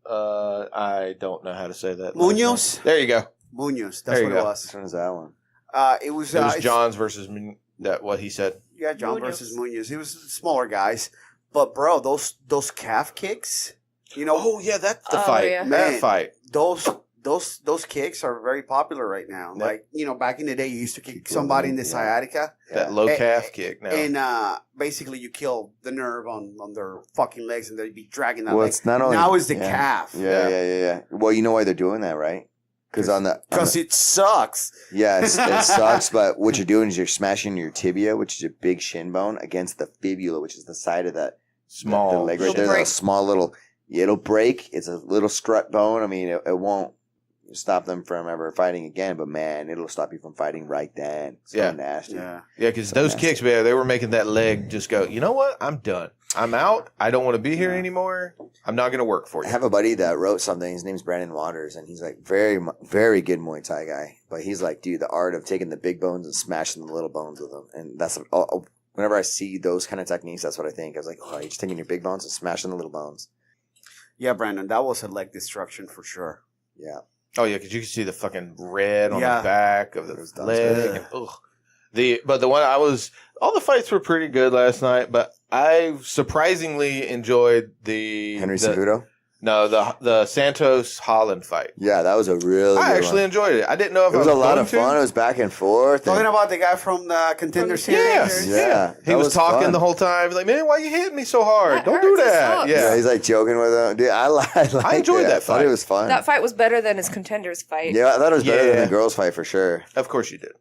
I don't know how to say that. Munoz. There you go. Munoz. That's There you what go. it was. Which one is that one? It was. It was it's- John's versus that what he said. Yeah, John Munoz. versus Munoz. He was smaller guys, but bro, those calf kicks. You know, Oh yeah, that's the Oh, fight. yeah. That Man. fight. those kicks are very popular right now. Yeah. Like, you know, back in the day, you used to kick Keep somebody in going, the yeah. sciatica, That low Eh, calf kick. Now. and basically you kill the nerve on their fucking legs, and they'd be dragging that Well, leg. it's not only Now it's the yeah. calf. Yeah. Well, you know why they're doing that, right? Because Because it sucks. yeah, it sucks. But what you're doing is you're smashing your tibia, which is your big shin bone, against the fibula, which is the side of that Small. the leg right It'll there. break. That small little. It'll break. It's a little strut bone. I mean, it won't stop them from ever fighting again. But man, it'll stop you from fighting right then. It's so Yeah. nasty. Yeah. Yeah, because So those nasty. kicks, man, they were making that leg just go. You know what? I'm done. I'm out. I don't want to be here Yeah. anymore. I'm not going to work for I you. have a buddy that wrote something. His name's Brandon Waters, and he's like very good Muay Thai guy. But he's like, dude, the art of taking the big bones and smashing the little bones with them, and that's whenever I see those kind of techniques, that's what I think. I was like, oh, you're just taking your big bones and smashing the little bones. Yeah, Brandon, that was a leg destruction for sure. Yeah, Oh yeah, because you can see the fucking red on Yeah. the back of the Those dumps. leg. And, ugh. But the one all the fights were pretty good last night. But I surprisingly enjoyed Henry the Cejudo. No, the Santos Holland fight. Yeah, that was a really. I good actually one. enjoyed it. I didn't know if It was I a was lot going of fun. It was back and forth. Talking and- about the guy from the Contender From Series. Yes. yeah, He that was talking fun. the whole time. He's like, man, why you hitting me so hard? That Don't do hurts, it that. sucks. Yeah, Yeah. he's like joking with him. Dude, I enjoyed it. that I thought fight. it was fun. That fight was better than his contenders fight. Yeah, I thought it was better than Yeah. the girls' fight for sure. Of course you did.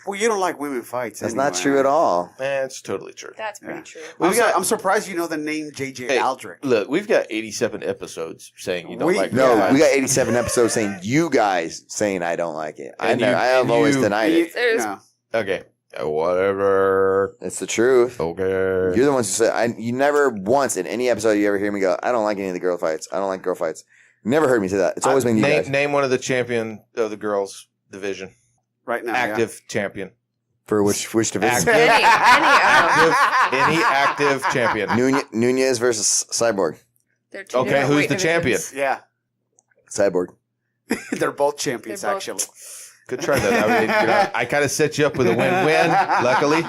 Well, you don't like women fights. That's anyway. not true at all. Man, it's totally true. That's pretty Yeah. true. I'm surprised you know the name J.J. Hey, Aldrich. Look, we've got 87 episodes saying you don't We- like No, Yeah. we got 87 episodes saying you guys saying I don't like it. I And have and always you- denied it. There's- No. Okay. Whatever. It's the truth. Okay. You're the ones who said you never once in any episode you ever hear me go, I don't like any of the girl fights. I don't like girl fights. You never heard me say that. It's always been you guys. Name one of the champion of the girls division. Right now. Active champion. For which division? Active. Any Any active champion. Nunez versus Cyborg. They're two Okay, different who's weight the champion? divisions. Yeah. Cyborg. They're both champions, They're both- actually. Good try that. I mean, I kind of set you up with a win-win, luckily.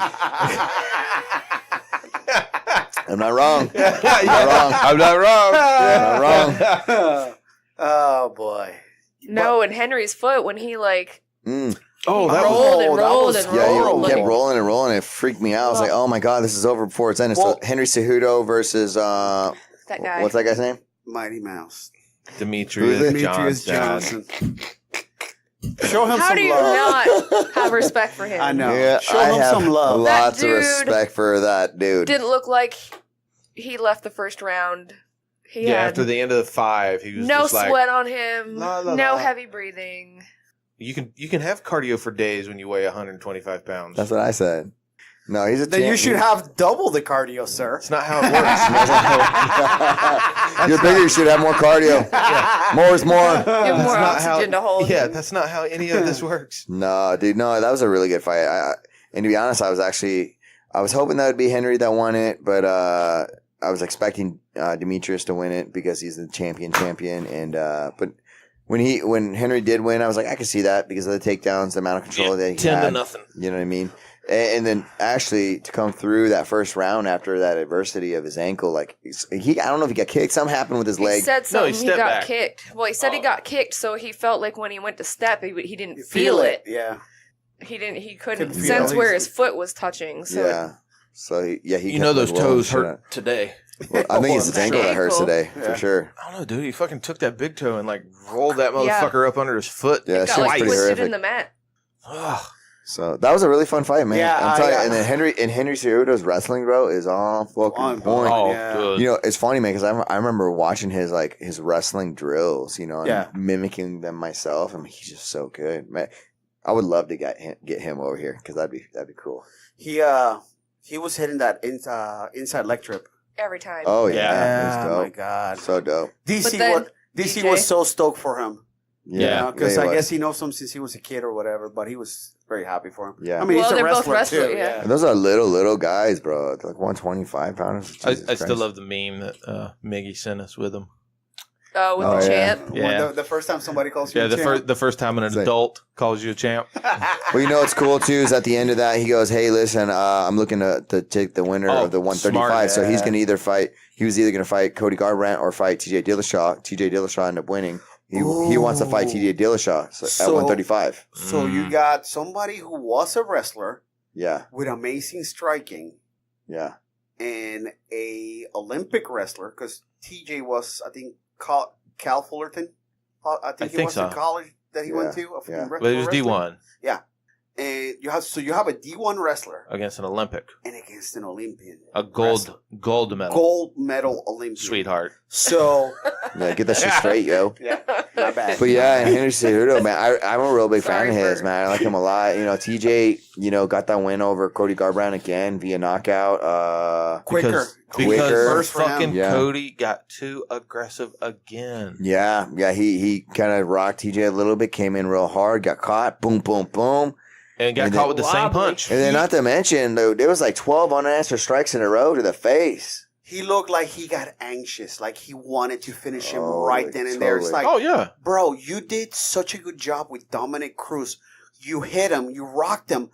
I'm not wrong. I'm not wrong. Not wrong. Oh, boy. No, and Henry's foot when he like Mm. Oh, he that rolled was- and oh, that rolled was- and Yeah, rolled. he kept like, rolling and rolling. It freaked me out. I was like, oh my God, this is over before it's ended. Well- So Henry Cejudo versus, that guy. what's that guy's name? Mighty Mouse. Demetrius, Demetrius Johnson. Johnson. Show him How some do you love. not have respect for him? I know. Yeah, Show I him have some love. lots That of dude respect for that dude. Didn't look like he left the first round. He Yeah, had after the end of the 5, he was no just like, sweat on him, La, la, no la. heavy breathing. you can have cardio for days when you weigh 125 pounds. That's what I said. No, he's a Then you should have double the cardio, sir. That's not how it works. You're bigger, you should have more cardio. More is more. Give him more That's not oxygen to hold. Yeah, that's not how any of this works. No, dude, no, that was a really good fight. And to be honest, I was hoping that would be Henry that won it, but I was expecting Demetrius to win it because he's the champion, and but when Henry did win, I was like, I could see that because of the takedowns, the amount of control that he 10 had. to nothing. You know what I mean? And then actually to come through that first round after that adversity of his ankle, like I don't know if he got kicked. Something happened with his He leg. said something. he he stepped got back. kicked. Well, he said he got kicked, so he felt like when he went to step, he didn't feel it. Yeah. He couldn't Couldn't feel sense it. where his foot was touching. So Yeah. So he You know those kept rolling toes shit hurt today. Well, I think it's his That ankle that hurts ankle. today Yeah. for sure. I don't know, dude. He fucking took that big toe and like rolled that Yeah. motherfucker up under his foot. Yeah, that got shit was like pretty twisted horrific. in the mat. Ugh. So that was a really fun fight, man. Yeah, I'm telling you. I- And then Henry Cejudo's wrestling, bro, is on fucking On point. Oh, Yeah. good. You know, it's funny, man, because I remember watching his wrestling drills, you know, and Yeah. mimicking them myself. I mean, he's just so good, man. I would love to get him over here because that'd be cool. He was hitting that inside leg trip. Every time. Oh yeah, Yeah. it was Oh my dope. god. So dope. DC But then was DJ was so stoked for him. Yeah. Because he I was. guess he knows him since he was a kid or whatever. But he was very happy for him. Yeah. I mean, Well, he's a they're both wrestler wrestlers, too. yeah. And those are little guys, bro. It's like 125 pounders. I Jesus still Christ. love the meme that Miggy sent us with him. Oh, with Oh, the yeah. champ. Yeah. The first time somebody calls you Yeah, a the champ. first time an It's like- adult calls you a champ. Well, you know what's cool too is at the end of that he goes, "Hey, listen, I'm looking to take the winner Oh, of the 135. smart, So he's yeah. gonna either fight. He was either gonna fight Cody Garbrandt or fight T.J. Dillashaw. T.J. Dillashaw ended up winning. He wants to fight T.J. Dillashaw at So- 135. So you got somebody who was a wrestler Yeah, with amazing striking yeah, and a Olympic wrestler because TJ was, I think, Cal Fullerton. I think he think was so. in college that he went to. Yeah. But it was wrestling. D1 And you have a D1 wrestler against an Olympic. and against an Olympian, A wrestler. gold medal. gold medal Olympian, Sweetheart. So yeah. Get that shit straight, yo. yeah, not bad. But yeah, and Henry Cejudo, man, I'm a real big fan Sorry of his, for- man. I like him a lot. You know, TJ, got that win over Cody Garbrandt again via knockout. quicker, Quicker. First round. fucking Yeah. Cody got too aggressive again. Yeah, he kind of rocked TJ a little bit, came in real hard, got caught, boom, boom, boom. And got And caught then- with the same Wobbly. punch. And then not to mention, there was like 12 unanswered strikes in a row to the face. He looked like he got anxious, like he wanted to finish him Oh, right then and there. It's totally. like, Oh, yeah. bro, you did such a good job with Dominic Cruz. You hit him, you rocked him,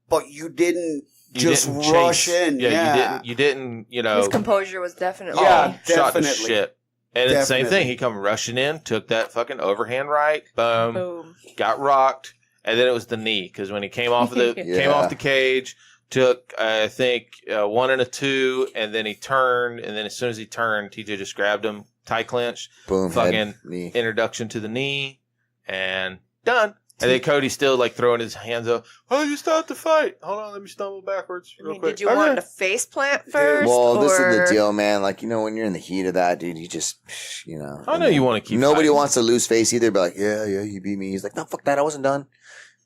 but you didn't You just didn't rush chase. in. Yeah, you didn't, His composure was definitely. Yeah. shot the definitely. shit. And it's the same Definitely. thing. He come rushing in, took that fucking overhand right, boom, Boom. got rocked, and then it was the knee because when he came off of the Yeah. came off the cage, took I think 1 and a 2, and then he turned, and then as soon as he turned, TJ just grabbed him, tight clenched, Boom, fucking head, knee. introduction to the knee, and done. And then Cody's still like throwing his hands up. Oh, you stopped the fight. Hold on, let me stumble backwards I real mean, quick. did you want him to face plant first? Well, this is or- the deal, man. Like, when you're in the heat of that, dude, you just, I know you want to keep. Nobody fighting. wants to lose face either. Be like, yeah, you beat me. He's like, no, fuck that. I wasn't done.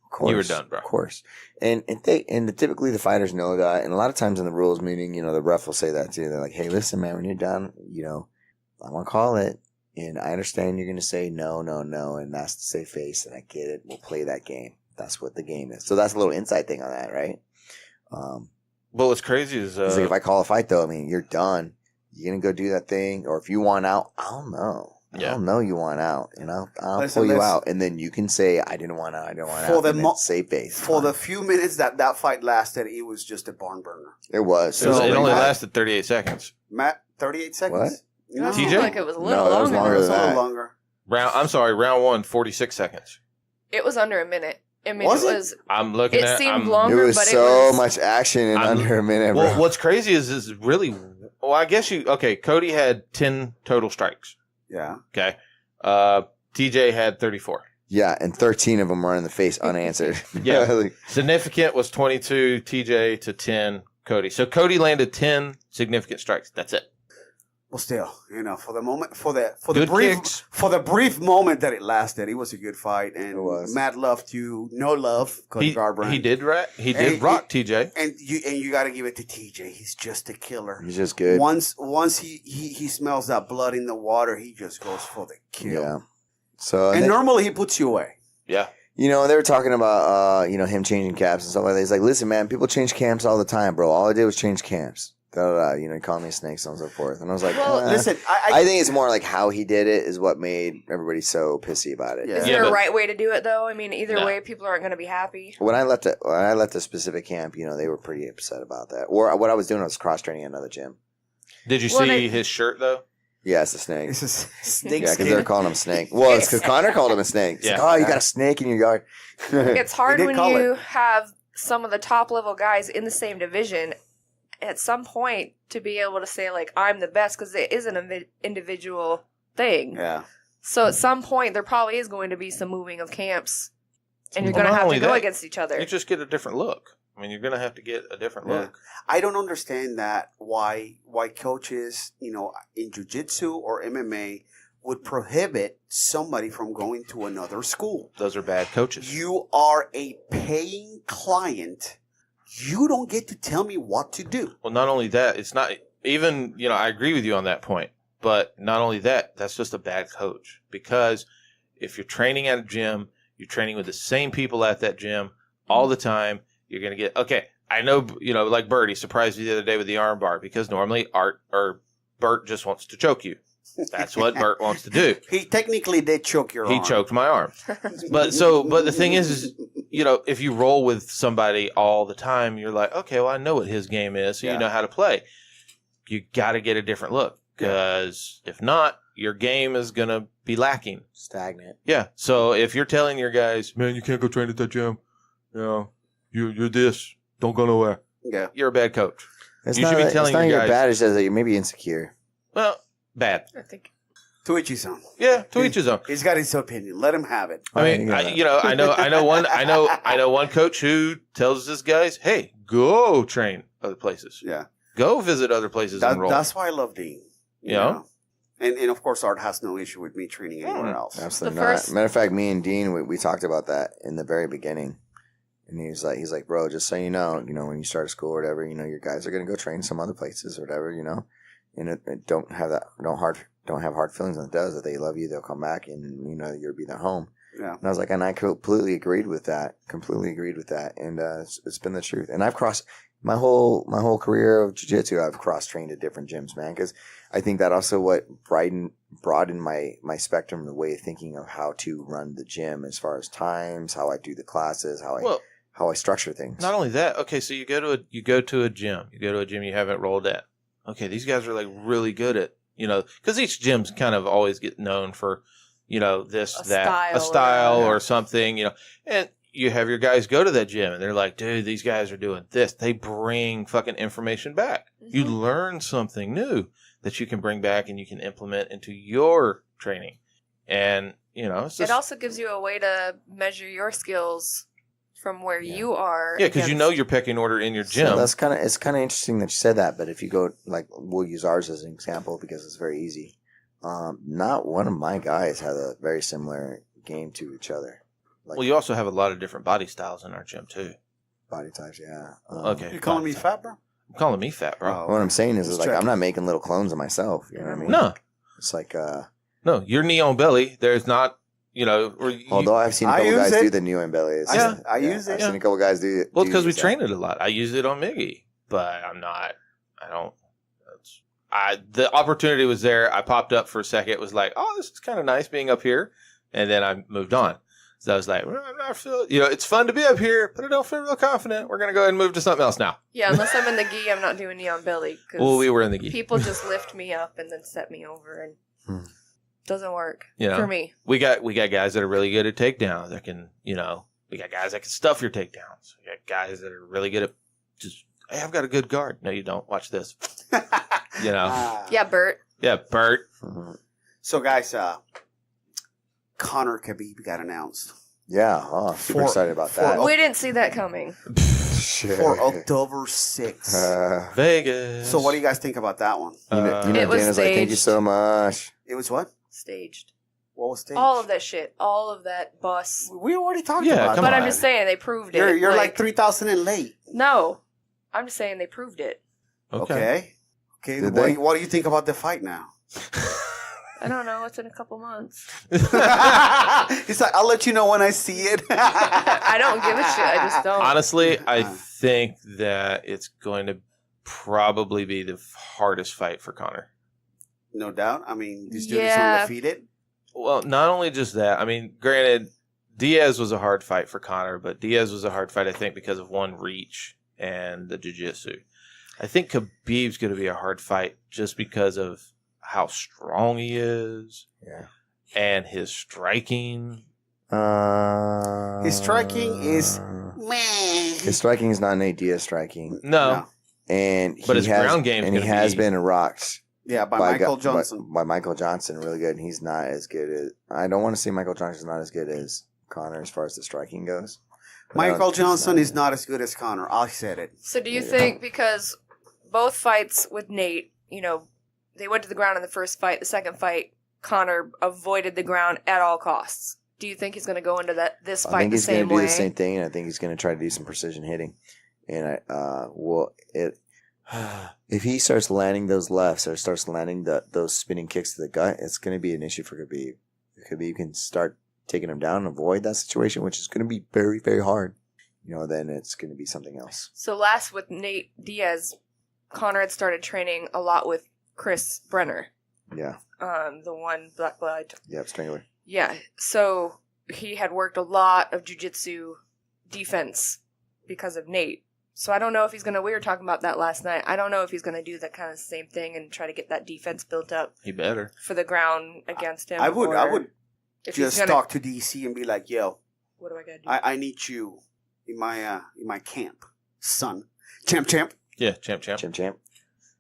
Of course, You were done, bro. Of course. And typically the fighters know that. And a lot of times in the rules meeting, the ref will say that too. They're like, hey, listen, man, when you're done, I'm gonna call it. And I understand you're gonna say no, and that's to say face, and I get it. We'll play that game. That's what the game is. So that's a little inside thing on that, right? But what's crazy is It's like if I call a fight, though, I mean, you're done. You're going to go do that thing. Or if you want out, I'll know. Yeah. I'll know you want out. I'll Listen, pull you let's- out. And then you can say, I didn't want out. I didn't want For out. the And mo- then say face. For the few minutes that fight lasted, it was just a barn burner. It was. it only Matt- lasted 38 seconds. Matt, 38 seconds? What? You know? It seemed TJ? like it was a No, little that was longer. longer It was than a little that. longer. Round 1, 46 seconds. It was under a minute. I mean, Was it it? was. I'm looking It at. seemed I'm, longer, It was but so it was much action in under a minute, bro. Well, what's crazy is really. Well, I guess Cody had 10 total strikes. Yeah. Okay. TJ had 34. Yeah, and 13 of them were in the face unanswered. Yeah. Like, Significant was 22, TJ to 10, Cody. So Cody landed 10 significant strikes. That's it. Well, still, for the moment, for the Good brief, kicks. for the brief moment that it lasted, it was a good fight, and It was. mad love to no love, Cody Garbrandt. He did rock TJ. and you got to give it to TJ. He's just a killer. he's just good. Once he smells that blood in the water, he just goes for the kill. Yeah. So And normally he puts you away. Yeah. they were talking about him changing camps and stuff like that. He's like, listen, man, people change camps all the time, bro. All I did was change camps. He called me a snake, so on and so forth. And I was like, Well, Listen, I think it's more like how he did it is what made everybody so pissy about it. Yeah. Is Yeah, there but- a right way to do it, though? I mean, either No. way, people aren't going to be happy. When I left the specific camp, they were pretty upset about that. Or what I was doing was cross training at another gym. Did you Well, see they- his shirt though? Yeah, it's a snake. it's a snake Yeah, because skin. they're calling him Snake. Well, it's because Connor called him a snake. It's Yeah. like, oh, you got a snake in your yard. It's hard did when call you it. have some of the top level guys in the same division at some point to be able to say, like, I'm the best, because it is an individual thing. Yeah. So at some point, there probably is going to be some moving of camps, and you're Well, going to not have only to go that, against each other. You just get a different look. I mean, you're going to have to get a different Yeah. look. I don't understand that why coaches, in jiu-jitsu or MMA would prohibit somebody from going to another school. Those are bad coaches. You are a paying client. You don't get to tell me what to do. Well, not only that, it's not even, I agree with you on that point, but not only that, that's just a bad coach. Because if you're training at a gym, you're training with the same people at that gym all the time, you're going to get, okay, I know, like Bert, he surprised me the other day with the arm bar because normally Bert just wants to choke you. That's what Bert wants to do. He technically did choke your He arm. choked my arm. But the thing is, if you roll with somebody all the time, you're like, okay, well, I know what his game is, so Yeah. you know how to play. You got to get a different look because if not, your game is going to be lacking. Stagnant. Yeah. So if you're telling your guys, man, you can't go train at that gym, you're this, don't go nowhere. Yeah. You're a bad coach. It's You not should be that- telling it's not your you're guys- bad. It's just that you're maybe insecure. Well, bad. I think. To each his own. Yeah. To each his own. He's got his opinion. Let him have it. I mean, I know one coach who tells his guys, "Hey, go train other places. Yeah. Go visit other places and roll." That's why I love Dean. You Yeah. know? And of course, Art has no issue with me training anywhere else. Absolutely The not. first- Matter of fact, me and Dean, we talked about that in the very beginning. And he's like, bro, just so you know, when you start school or whatever, your guys are gonna go train some other places or whatever, and it don't have hard feelings when it does. If they love you, they'll come back, and you'll be their home. Yeah. And I was like, and I completely agreed with that. And it's been the truth. And I've crossed my whole career of jiu-jitsu. I've cross trained at different gyms, man, because I think that also what broadened my spectrum, the way of thinking of how to run the gym as far as times, how I do the classes, how I structure things. Not only that, okay, so you go to a gym you haven't rolled at. Okay, these guys are like really good at, because each gym's kind of always get known for, this, a style or something, and you have your guys go to that gym and they're like, dude, these guys are doing this. They bring fucking information back. Mm-hmm. You learn something new that you can bring back and you can implement into your training. And, it's just, It also gives you a way to measure your skills from where you are. yeah, because against- your pecking order in your gym. So it's kind of interesting that you said that. But if you go, like, we'll use ours as an example because it's very easy. Not one of my guys had a very similar game to each other. Like, Well, you also have a lot of different body styles in our gym too. body types, yeah. Okay. You calling me fat, bro? I'm calling me fat, bro. Oh. What I'm saying is Just like checking. I'm not making little clones of myself. You know what I mean? No, It's like no, you're neon belly. There's not, or you, although I've seen a I couple use guys it. do the new belly. Yeah. I use it. I've seen a couple guys do it. well, because we train it a lot. I use it on Miggy, but the opportunity was there. I popped up for a second. It was like, oh, this is kind of nice being up here. And then I moved on. So I was like, well, I'm not it's fun to be up here, but I don't feel real confident. We're going to go ahead and move to something else now. Yeah, unless I'm in the gi, I'm not doing neon belly. Cause Well, we were in the gi. people just lift me up and then set me over, and doesn't work You know, for me. We got guys that are really good at takedown that can, We got guys that can stuff your takedowns. We got guys that are really good at just, hey, I've got a good guard. No, you don't. Watch this. You know? Yeah, Bert. Yeah, Bert. So, guys, Conor Khabib got announced. Yeah, super excited about that. We didn't see that coming. Shit. For October 6th. Vegas. So what do you guys think about that one? You know, It was Dana's like, thank you staged. so much. It was what? Staged. What was staged? All of that shit. All of that bus. We already talked Yeah, about come that. But on. I'm just saying, they proved it. You're like 3,000 and late. No. I'm just saying they proved it. Okay. Did they? What do you think about the fight now? I don't know. It's in a couple months. He's like, I'll let you know when I see it. I don't give a shit. I just don't. Honestly, I think that it's going to probably be the hardest fight for Conor. No doubt. I mean, this dude is Yeah. undefeated. Well, not only just that. I mean, granted, Diaz was a hard fight for Conor, but Diaz was a hard fight, I think, because of one reach and the jiu-jitsu. I think Khabib's going to be a hard fight just because of how strong he is. Yeah. And his striking. His striking is meh. His striking is not Nate Diaz striking, No. and But his has, ground game's and he gonna has be- been rocked Yeah, by by Michael Gu- Johnson. by Michael Johnson, really good. And he's not as good as I don't want to say Michael Johnson's not as good as Conor as far as the striking goes. But I don't Michael think he's Johnson is not as good as Conor. I said it. So do you Yeah. think because both fights with Nate, you know, they went to the ground in the first fight, the second fight, Conor avoided the ground at all costs. Do you think he's going to go into this I fight think the he's going same to do way? the same thing, and I think he's going to try to do some precision hitting. And if he starts landing those lefts or starts landing those spinning kicks to the gut, it's going to be an issue for Khabib. If Khabib can start taking him down and avoid that situation, which is going to be very, very hard, then it's going to be something else. So last with Nate Diaz, Conor had started training a lot with Chris Brenner, Yeah. the one black belt. Yep, strangler. Yeah, so he had worked a lot of jiu-jitsu defense because of Nate. So I don't know if he's going to, we were talking about that last night, I don't know if he's going to do that kind of same thing and try to get that defense built up He better. for the ground against him. I would if he's just gonna- talk to DC and be like, yo, What do I got to do? I need you in my camp, son. Champ. Yeah, champ. Champ.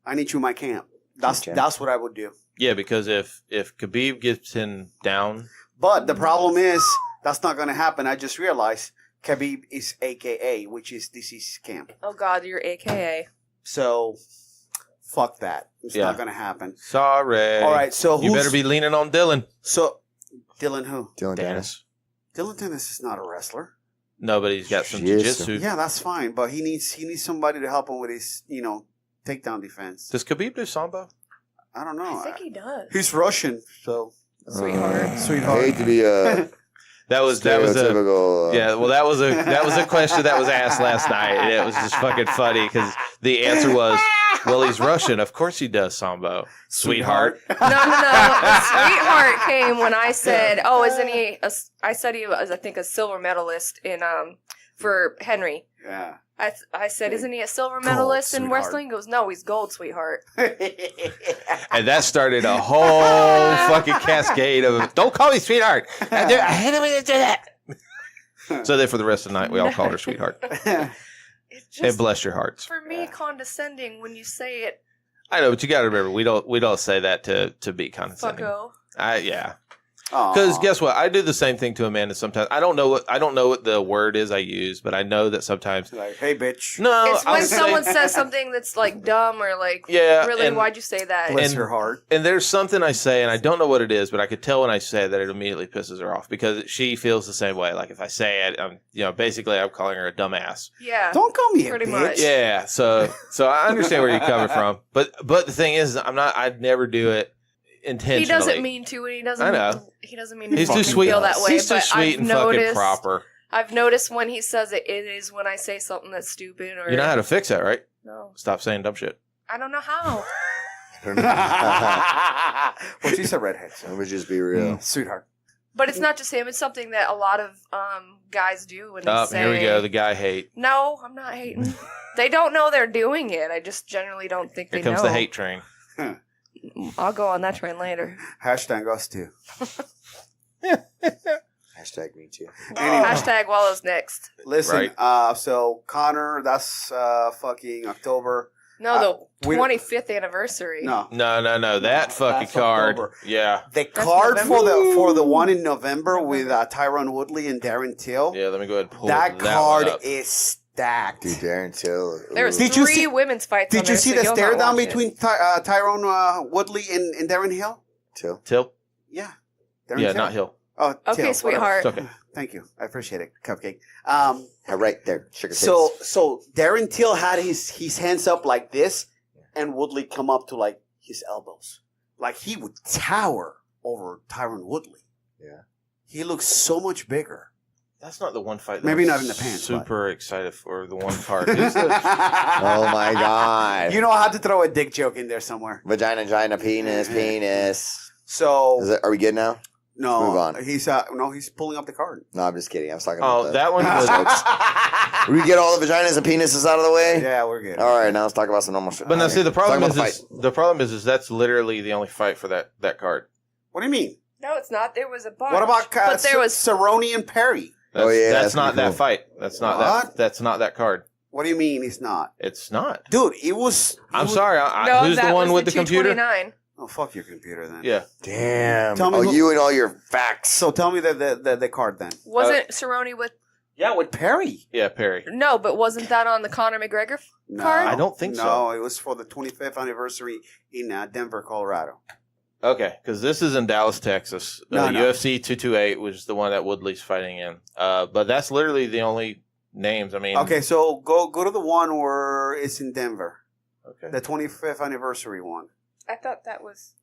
I need you in my camp. That's Champ. that's what I would do. Yeah, because if Khabib gets him down, But the problem is that's not going to happen. I just realized Khabib is AKA, which is DC's camp. Oh God, you're AKA. So fuck that. It's Yeah. not going to happen. sorry. All right. So You better be leaning on Dylan. So Dylan who? Dylan Dennis. Dylan Dennis is not a wrestler. No, but he's got some Yes. jiu-jitsu. Yeah, that's fine. But he needs somebody to help him with his takedown defense. Does Khabib do sambo? I don't know. I think he does. He's Russian, so Sweetheart. Sweetheart. I hate to be a That was a stereotypical. yeah. Well, that was a question that was asked last night, and it was just fucking funny because the answer was, well, he's Russian. Of course he does sambo, sweetheart. No. A sweetheart came when I said, "Oh, isn't he?" I said he was, I think, a silver medalist in for Henry. Yeah. I said, "Isn't he a silver medalist in sweetheart. wrestling?" He goes, "No, he's gold, sweetheart." And that started a whole fucking cascade of "Don't call me sweetheart." I hate it when you do that. So then, for the rest of the night, we all called her sweetheart. It's And just bless your hearts. for me condescending when you say it, I know, but you got to remember, we don't say that to be condescending. fucko. Yeah. Aw. Because guess what? I do the same thing to Amanda sometimes. I don't know what the word is I use, but I know that sometimes. Like, hey, bitch. No, It's I'll when say- someone says something that's like dumb or like, Yeah, really, and- why'd you say that? Bless and- her heart. And there's something I say, and I don't know what it is, but I could tell when I say it that it immediately pisses her off because she feels the same way. Like if I say it, basically I'm calling her a dumbass. Yeah. Don't call me a Pretty bitch. much. Yeah, so I understand where you're coming from, but the thing is, I'd never do it intentionally. He doesn't mean to, and he doesn't. I know. He doesn't mean to He's too fucking sweet. feel that way. He's too but sweet I've and noticed, fucking proper. I've noticed when he says it, it is when I say something that's stupid or You know how to fix that, right? no. Stop saying dumb shit. I don't know how. Well, she's a redhead, so. Let me just be real. Sweetheart. But it's not just him. It's something that a lot of guys do when they Oh, say. here we go. The guy hate. No, I'm not hating. They don't know they're doing it. I just generally don't think Here they comes know. the hate train. I'll go on that train later. Hashtag us too. Hashtag me too. Anyway. Hashtag Wallow's next. Listen, Right. So Connor, that's fucking October. No, the we- 25th anniversary. No. No. That fucking That's card. October. Yeah. The card November. for the one in November with Tyrone Woodley and Darren Till. Yeah, let me go ahead and pull that one card up. is stacked. Dude, Darren Till. There was Did you three see- women's fights. Did on you there, see so the you'll stare not down watch it. between Tyrone Woodley and Darren Hill? Till. Till? Yeah. Darren Yeah, Till. not Hill. Oh, Okay, Till, sweetheart. It's okay. Thank you. I appreciate it, Cupcake. Right there. Sugar So Darren Till had his hands up like this, and Woodley come up to like his elbows. Like he would tower over Tyrone Woodley. Yeah. He looks so much bigger. That's not the one fight. That Maybe I'm not in the pants, Super excited for the one card. Who's the- Oh my God. You know how to throw a dick joke in there somewhere. Vagina, penis. So Are we good now? no, move on. He's pulling up the card. No, I'm just kidding. I was talking about Oh, that one was. We get all the vaginas and penises out of the way? Yeah, we're good. All right, now let's talk about some normal shit. But now, see, the problem Talk about is that's literally the only fight for that card. What do you mean? No, it's not. There was a bunch. What about But there was. Cerrone and Perry? Oh, yeah, that's that's not pretty that cool. fight. That's not What? that. That's not that card. What do you mean he's not? It's not. Dude, it was... I'm sorry. No, Who's that the one was with the computer? 229. Oh, fuck your computer then. Yeah. Damn. Tell me Oh, who- you and all your facts. So tell me the card then. Wasn't Cerrone with? Yeah, with Perry. Yeah, Perry. No, but wasn't that on the Conor McGregor? No, Card? I don't think so. No, it was for the 25th anniversary in Denver, Colorado. Okay, because this is in Dallas, Texas. No. UFC 228, which is the one that Woodley's fighting in. But that's literally the only names. I mean. Okay, so go to the one where it's in Denver. Okay. The 25th anniversary one. I thought that was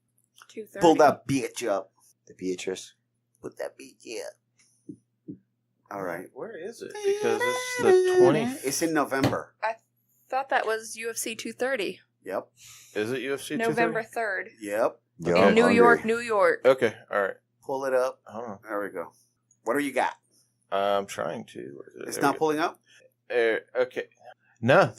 230. Pull that bitch up. The Beatrice. Put that bitch up. All right. Where is it? Because it's the 20. It's in November. Thought that was UFC 230. Yep. Is it UFC 230? November 3rd. Yep. Yo, In I'm New hungry. York, New York. Okay, all right. Pull it up. Hold on. There we go. What do you got? I'm trying to. Where is it? It's There we not go. pulling up? Okay. No,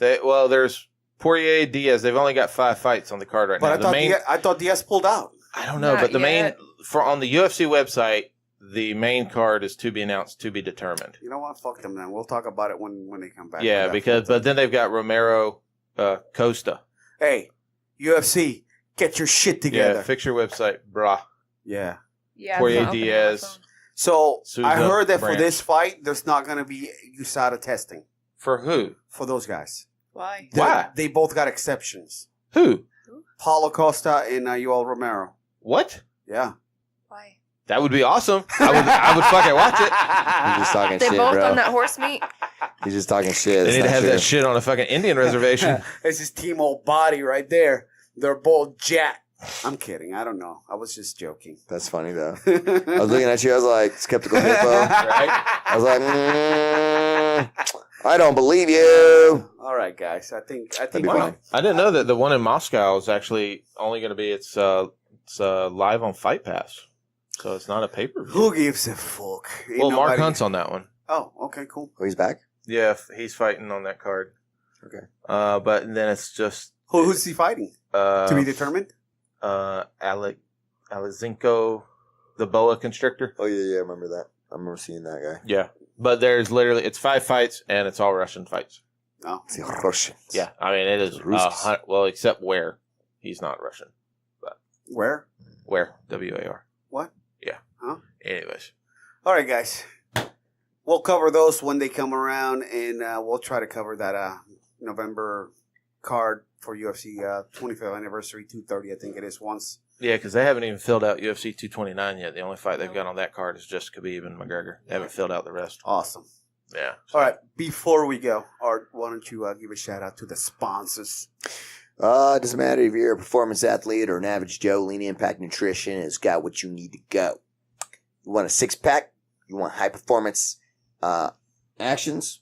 there's Poirier, Diaz. They've only got 5 fights on the card right But now. I thought Diaz pulled out. I don't know, Not but the yet. on the UFC website, the main card is to be announced, to be determined. You know what? Fuck them then. We'll talk about it when they come back. Yeah, but then they've got Romero, Costa. Hey, UFC, get your shit together. Yeah, fix your website, brah. Yeah. Yeah. Poirier, it's not open on my Diaz. phone. So Souza, I heard that Branch. for this fight, there's not going to be USADA testing For who? for those guys. Why? Why? They both got exceptions. Who? Paulo Costa and Yoel Romero. What? Yeah. Why? That would be awesome. I would fucking watch it. He's just talking They shit, both bro. on that horse meat? He's just talking shit. They It's need to not have true. that shit on a fucking Indian reservation. It's his team old body right there. They're both jacked. I'm kidding. I don't know. I was just joking. That's funny, though. I was looking at you. I was like, skeptical hippo. Right? I was like, I don't believe you. All right, guys. I think be Wow. fine. I didn't know that the one in Moscow is actually only going to be it's live on Fight Pass, so it's not a pay per view. who gives a fuck? Ain't Well, Mark nobody- Hunt's on that one. Oh, okay, cool. Oh, he's back? Yeah, he's fighting on that card. Okay. But then it's just Who's he fighting? To be determined? Alezinko, the boa constrictor. Oh, yeah, I remember that. I remember seeing that guy. Yeah, but there's literally it's 5 fights and it's all Russian fights. No. It's the Russians. Yeah, I mean it is. Ruskies. Well, except where he's not Russian. Where? Where WAR. What? Yeah. Huh? Anyways. All right, guys. We'll cover those when they come around, and we'll try to cover that November card for UFC 25th anniversary, 230, I think it is, once. Yeah, because they haven't even filled out UFC 229 yet. The only fight they've got on that card is just Khabib and McGregor. They haven't filled out the rest. Awesome. Yeah. All right, before we go, Art, why don't you give a shout-out to the sponsors? It doesn't matter if you're a performance athlete or an average Joe, Lean Impact Nutrition has got what you need to go. You want a 6-pack? You want high performance actions?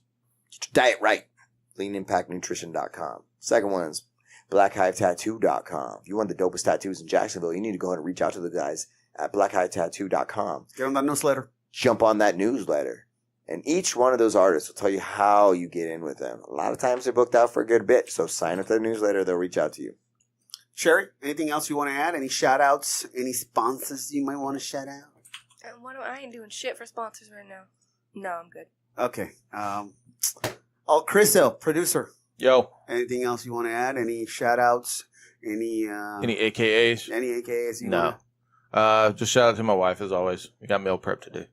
Get your diet right. LeanImpactNutrition.com. Second one is BlackHiveTattoo.com. If you want the dopest tattoos in Jacksonville, you need to go ahead and reach out to the guys at BlackHiveTattoo.com. Get on that newsletter. Jump on that newsletter. And each one of those artists will tell you how you get in with them. A lot of times they're booked out for a good bit, so sign up to the newsletter. They'll reach out to you. Sherry, anything else you want to add? Any shout-outs? Any sponsors you might want to shout out? I ain't doing shit for sponsors right now. No, I'm good. Okay. Chris, producer. Yo. Anything else you want to add? Any shout outs? Any AKAs? Any AKAs? No. Just shout out to my wife as always. We got meal prep to do.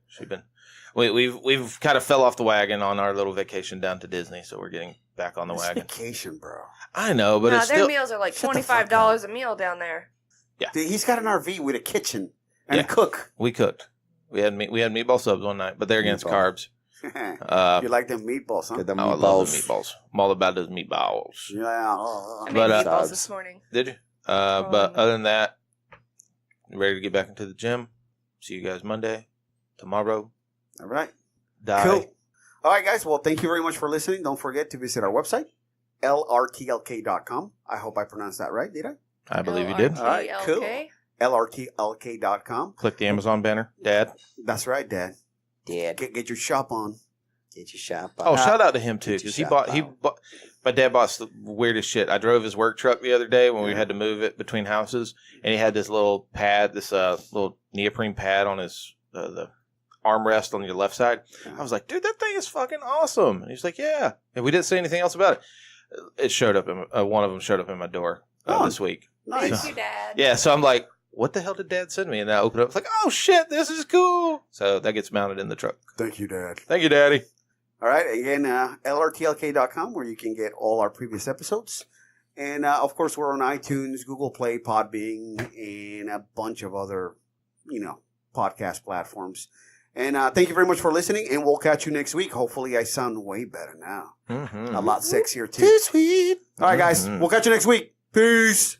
We've kind of fell off the wagon on our little vacation down to Disney, so we're getting back on the wagon. Vacation, bro. I know, but it's their still meals are like $25 a meal down there. Yeah. Dude, he's got an RV with a kitchen and a cook. We cooked. We had meatball subs one night, but they're against carbs. You like them meatballs, huh? Get I love the meatballs. I'm all about those meatballs. Yeah. I made meatballs this morning. Did you? But other than that, ready to get back into the gym. See you guys Monday, tomorrow. All right. Die. Cool. All right, guys. Well, thank you very much for listening. Don't forget to visit our website, lrtlk.com. I hope I pronounced that right. Did I? I believe you did. All right, cool. lrtlk.com. Click the Amazon banner, Dad. That's right, Dad. Get your shop on. Get your shop on. Oh, shout out to him too, because he bought. My dad bought the weirdest shit. I drove his work truck the other day when we had to move it between houses, and he had this little pad, this little neoprene pad on his the armrest on your left side. I was like, dude, that thing is fucking awesome. And he's like, yeah. And we didn't say anything else about it. It showed up. One of them showed up in my door this week. Nice. Thank you, Dad. Yeah, so I'm like, what the hell did Dad send me? And I open it up. It's like, oh shit, this is cool. So that gets mounted in the truck. Thank you, Dad. Thank you, Daddy. All right. Again, lrtlk.com, where you can get all our previous episodes. And, of course, we're on iTunes, Google Play, Podbean, and a bunch of other, podcast platforms. And thank you very much for listening, and we'll catch you next week. Hopefully, I sound way better now. Mm-hmm. A lot sexier, too. Too sweet. All right, guys. We'll catch you next week. Peace.